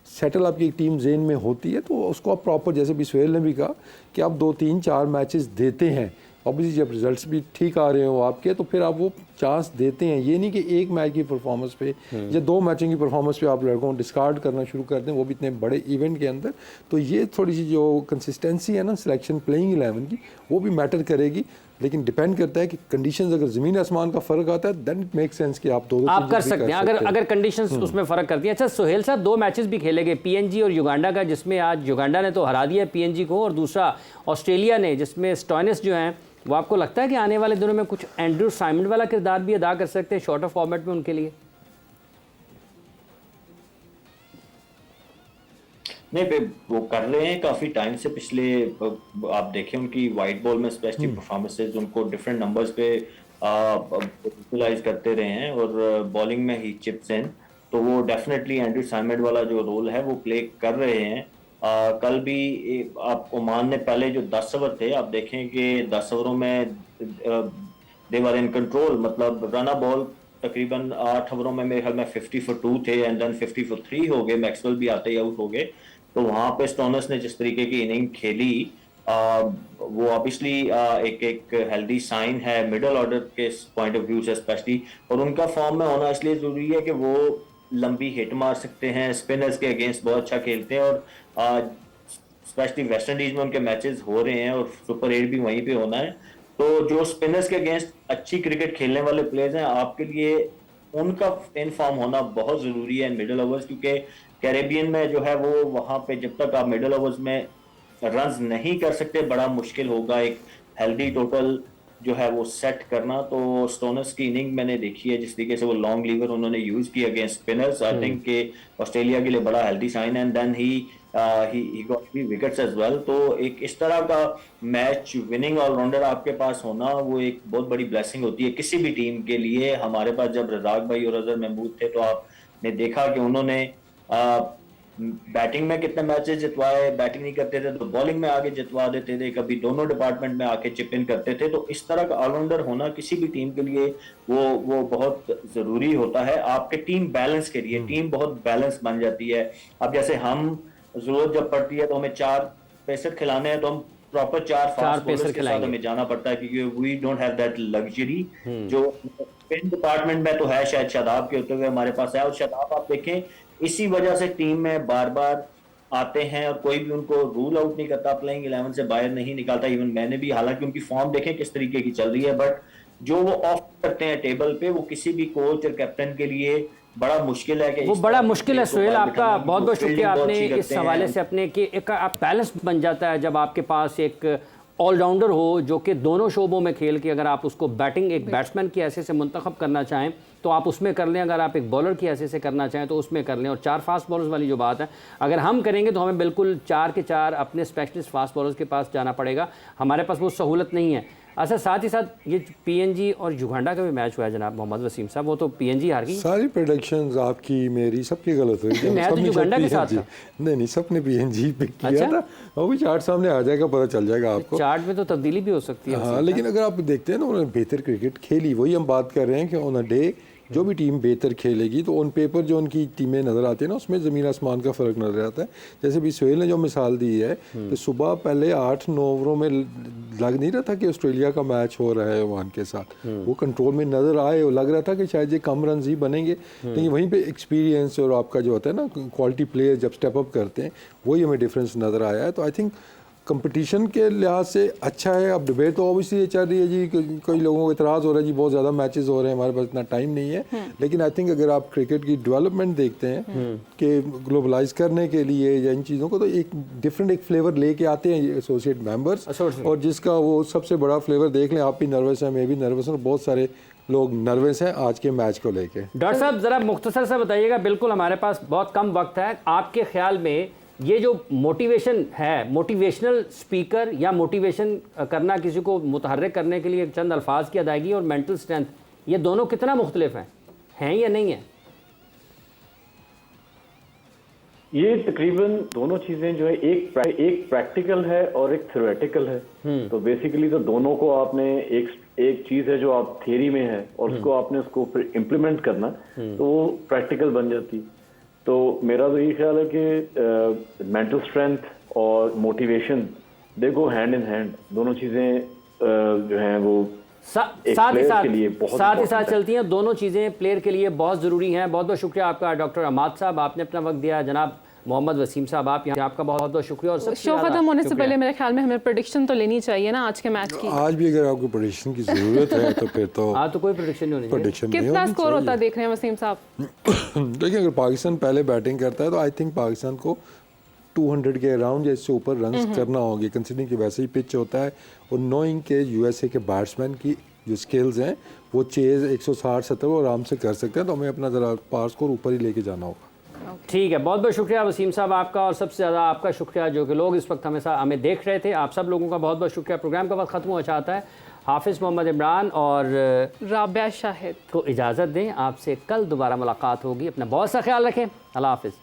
सेटल आपकी एक टीम जेन में होती है तो उसको आप प्रॉपर, जैसे भी सुहेल ने भी कहा कि आप 2 3 4 मैचेस देते हैं, ऑब्वियसली जब रिजल्ट्स भी ठीक आ रहे हो आपके तो फिर आप वो चांस देते हैं। ये नहीं कि एक मैच की परफॉर्मेंस पे या 2 मैचों की परफॉर्मेंस पे आप लड़कों को डिस्कार्ड करना शुरू कर दें, वो भी इतने बड़े इवेंट के अंदर। तो ये थोड़ी सी जो कंसिस्टेंसी है ना सिलेक्शन प्लेइंग 11 की, वो भी मैटर करेगी। लेकिन डिपेंड करता है कि कंडीशंस, अगर ज़मीन आसमान का फ़र्क आता है देन इट मेक सेंस कि आप दो आप कर सकते हैं अगर कंडीशंस उसमें फ़र्क करती हैं। अच्छा सुहेल साहब, 2 मैचेस भी खेले गए, पीएनजी और युगांडा का, जिसमें आज युगांडा ने तो हरा दिया पीएनजी को, और दूसरा ऑस्ट्रेलिया ने जिसमें स्टोइनिस जो हैं वो आपको लगता है कि आने वाले दिनों में कुछ एंड्रू साइमंड वाला किरदार भी अदा कर सकते हैं शॉर्टर फॉर्मेट में उनके लिए? नहीं, वो कर रहे हैं काफी टाइम से। पिछले आप देखें उनकी वाइट बॉल में स्पेशली परफॉर्मेंसेज, उनको डिफरेंट नंबर्स पे यूटिलाइज करते रहे हैं, और बॉलिंग में ही चिप्स इन, तो वो डेफिनेटली एंड्रू साइमंड वाला जो रोल है वो प्ले कर रहे हैं। कल भी आप ओमान ने पहले जो 10 ओवर थे, आप देखें कि 10 ओवरों में दे वर इन कंट्रोल, मतलब रन बॉल तकरीबन 8 ओवरों में मेरे ख्याल में 50 for 2 थे एंड देन 50 for 3 हो गए, मैक्सवेल भी आते ही आउट हो गए। तो वहां पे स्टोइनिस ने जिस तरीके की इनिंग खेली, वो ऑब्वियसली एक हेल्दी साइन है मिडल ऑर्डर के पॉइंट ऑफ व्यू से स्पेशली, और उनका फॉर्म में होना इसलिए जरूरी है कि वो लंबी हिट मार सकते हैं, स्पिनर्स के अगेंस्ट बहुत अच्छा खेलते हैं, और स्पेशली वेस्ट इंडीज में उनके मैचेस हो रहे हैं और सुपर 8 भी वहीं पे होना है। तो जो स्पिनर्स के अगेंस्ट अच्छी क्रिकेट खेलने वाले प्लेयर्स हैं, आपके लिए उनका इन फॉर्म होना बहुत जरूरी है मिडल ओवर्स, क्योंकि कैरेबियन में जो है वो वहां पे जब तक आप मिडल ओवर्स में रन्स नहीं कर सकते, बड़ा मुश्किल होगा एक हेल्दी टोटल जो है वो सेट करना। तो स्टोइनिस की इनिंग मैंने देखी है, जिस तरीके से वो लॉन्ग लीवर उन्होंने यूज किया अगेंस्ट स्पिनर्स, आई थिंक के ऑस्ट्रेलिया के लिए बड़ा हेल्दी साइन है, and then he got 3 wickets as well. तो एक इस तरह का मैच विनिंग ऑलराउंडर आपके पास होना वो एक बहुत बड़ी ब्लेसिंग होती है किसी भी टीम के लिए। हमारे पास जब रजाक भाई और अजहर महमूद थे तो आपने देखा कि उन्होंने बैटिंग में कितने मैचेस जितवाए, बैटिंग नहीं करते थे तो बॉलिंग में आगे जितवा देते थे, कभी दोनों डिपार्टमेंट में आके चिप इन करते थे। तो इस तरह का ऑलराउंडर होना किसी भी टीम के लिए वो बहुत जरूरी होता है आपके टीम बैलेंस के लिए। टीम बहुत बैलेंस बन जाती है। अब जैसे हम जरूरत जब पड़ती है तो हमें 4 पेसर खिलाने हैं, तो हम प्रॉपर 4 फास्ट बॉलर्स के साथ हमें जाना पड़ता है, क्योंकि we don't have that luxury जो स्पिन डिपार्टमेंट में तो है, शायद शादाब के होते हुए हमारे पास है। और शादाब आप देखें इसी वजह से टीम में बार बार आते हैं और कोई भी उनको रूल आउट नहीं करता, प्लेइंग 11 से बाहर नहीं निकालता। इवन मैंने भी, हालांकि उनकी फॉर्म देखें किस तरीके की चल रही है, बट जो वो ऑफ करते हैं टेबल पे, वो किसी भी कोच और कैप्टन के लिए बड़ा मुश्किल है कि वो बड़ा मुश्किल है। सुहेल, आपका बहुत बहुत शुक्रिया, आपने इस हवाले से अपने कि एक आप बैलेंस बन जाता है जब आपके पास एक ऑलराउंडर हो जो कि दोनों शोबों में खेल के, अगर आप उसको बैटिंग एक बैट्समैन की हैसियत से मुंतखब करना चाहें तो आप उसमें कर लें, अगर आप एक बॉलर की हैसियत से करना चाहें तो उसमें कर लें। और 4 फास्ट बॉलर्स वाली जो बात है, अगर हम करेंगे तो हमें बिल्कुल 4 के 4 अपने स्पेशलिस्ट फास्ट बॉलर्स के पास जाना पड़ेगा, हमारे पास वो सहूलत नहीं है। अच्छा, साथ ही साथ ये पीएनजी और युगांडा का भी मैच हुआ है जनाब मोहम्मद वसीम साहब, वो तो पीएनजी हार गई। सारी प्रेडिक्शंस आपकी मेरी सबकी गलत हुई। मैं तो युगांडा के साथ था। नहीं, सबने पीएनजी पे किया था। वो भी चार्ट सामने आ जाएगा, पता चल जाएगा आपको। चार्ट में तो तब्दीली भी हो सकती है। हाँ, लेकिन अगर आप देखते हैं ना, उन्होंने बेहतर क्रिकेट खेली। वही हम बात कर रहे हैं कि ऑन अ डे जो भी टीम बेहतर खेलेगी तो ऑन पेपर जो उनकी टीमें नज़र आती है ना, उसमें ज़मीन आसमान का फ़र्क नज़र आता है। जैसे भी सुहेल ने जो मिसाल दी है कि सुबह पहले 8-9 ओवरों में लग नहीं रहा था कि ऑस्ट्रेलिया का मैच हो रहा है ओमान के साथ, वो कंट्रोल में नज़र आए और लग रहा था कि शायद ये कम रन ही बनेंगे। लेकिन वहीं पे एक्सपीरियंस और आपका जो होता है ना क्वालिटी प्लेयर जब स्टेप अप करते हैं, वही हमें डिफरेंस नज़र आया है। तो आई थिंक कंपटीशन के लिहाज से अच्छा है। अब डिबेट तो ऑब्वियसली ये चल रही है जी, कई लोगों को इतराज़ हो रहा है जी बहुत ज़्यादा मैचेस हो रहे हैं, हमारे पास इतना टाइम नहीं है। लेकिन आई थिंक अगर आप क्रिकेट की डेवलपमेंट देखते हैं कि ग्लोबलाइज करने के लिए या इन चीज़ों को, तो एक डिफरेंट एक फ्लेवर लेके आते हैं एसोसिएट मेंबर्स, और जिसका वो सबसे बड़ा फ्लेवर देख लें, आप भी नर्वस हैं, मैं भी नर्वस हूँ, बहुत सारे लोग नर्वस हैं आज के मैच को लेके। डॉक्टर साहब ज़रा मुख्तसर से बताइएगा, बिल्कुल हमारे पास बहुत कम वक्त है, आपके ख्याल में ये जो मोटिवेशन है, मोटिवेशनल स्पीकर या मोटिवेशन करना किसी को मुतहर्रिक करने के लिए चंद अल्फाज की अदायगी और मेंटल स्ट्रेंथ, ये दोनों कितना मुख्तलिफ हैं या नहीं है? ये तकरीबन दोनों चीजें जो है एक प्रैक्टिकल है और एक थ्योरेटिकल है। तो बेसिकली तो दोनों को आपने एक चीज है जो आप थियरी में है और उसको फिर इम्प्लीमेंट करना, तो वो प्रैक्टिकल बन जाती। तो मेरा तो यही ख्याल है कि मेंटल स्ट्रेंथ और motivation they go hand in hand, दोनों चीजें जो हैं वो साथ ही साथ चलती हैं। दोनों चीज़ें प्लेयर के लिए बहुत ज़रूरी हैं। बहुत बहुत शुक्रिया आपका डॉक्टर अमाद साहब, आपने अपना वक्त दिया। जनाब मोहम्मद वसीम साहब, आप यहाँ, आपका बहुत बहुत शुक्रिया। और शो खत्म होने से पहले मेरे ख्याल में हमें प्रेडिक्शन तो लेनी चाहिए ना आज के मैच की। आज भी अगर आपको प्रेडिक्शन की ज़रूरत है तो फिर तो आज तो कोई प्रेडिक्शन नहीं होनी चाहिए। कितना स्कोर होता देख रहे हैं वसीम साहब? देखिए, अगर पाकिस्तान पहले बैटिंग करता है तो आई थिंक पाकिस्तान को 200 के अराउंड या इससे ऊपर रन करना होगी, कंसिडरिंग कि वैसे ही पिच होता है और नोइंग के यूएसए के बैट्समैन की जो स्किल्स हैं वो चेज़ 160-70 वो आराम से कर सकते हैं। तो हमें अपना ज़रा पार स्कोर ऊपर ही लेके जाना होगा। ठीक है, बहुत बहुत शुक्रिया वसीम साहब आपका, और सबसे ज़्यादा आपका शुक्रिया जो कि लोग इस वक्त हमें देख रहे थे। आप सब लोगों का बहुत बहुत शुक्रिया। प्रोग्राम का वक्त ख़त्म हो चाहता है। हाफिज़ मोहम्मद इमरान और राबिया शाहिद को इजाज़त दें। आपसे कल दोबारा मुलाकात होगी। अपना बहुत सा ख्याल रखें। अल्लाह हाफिज़।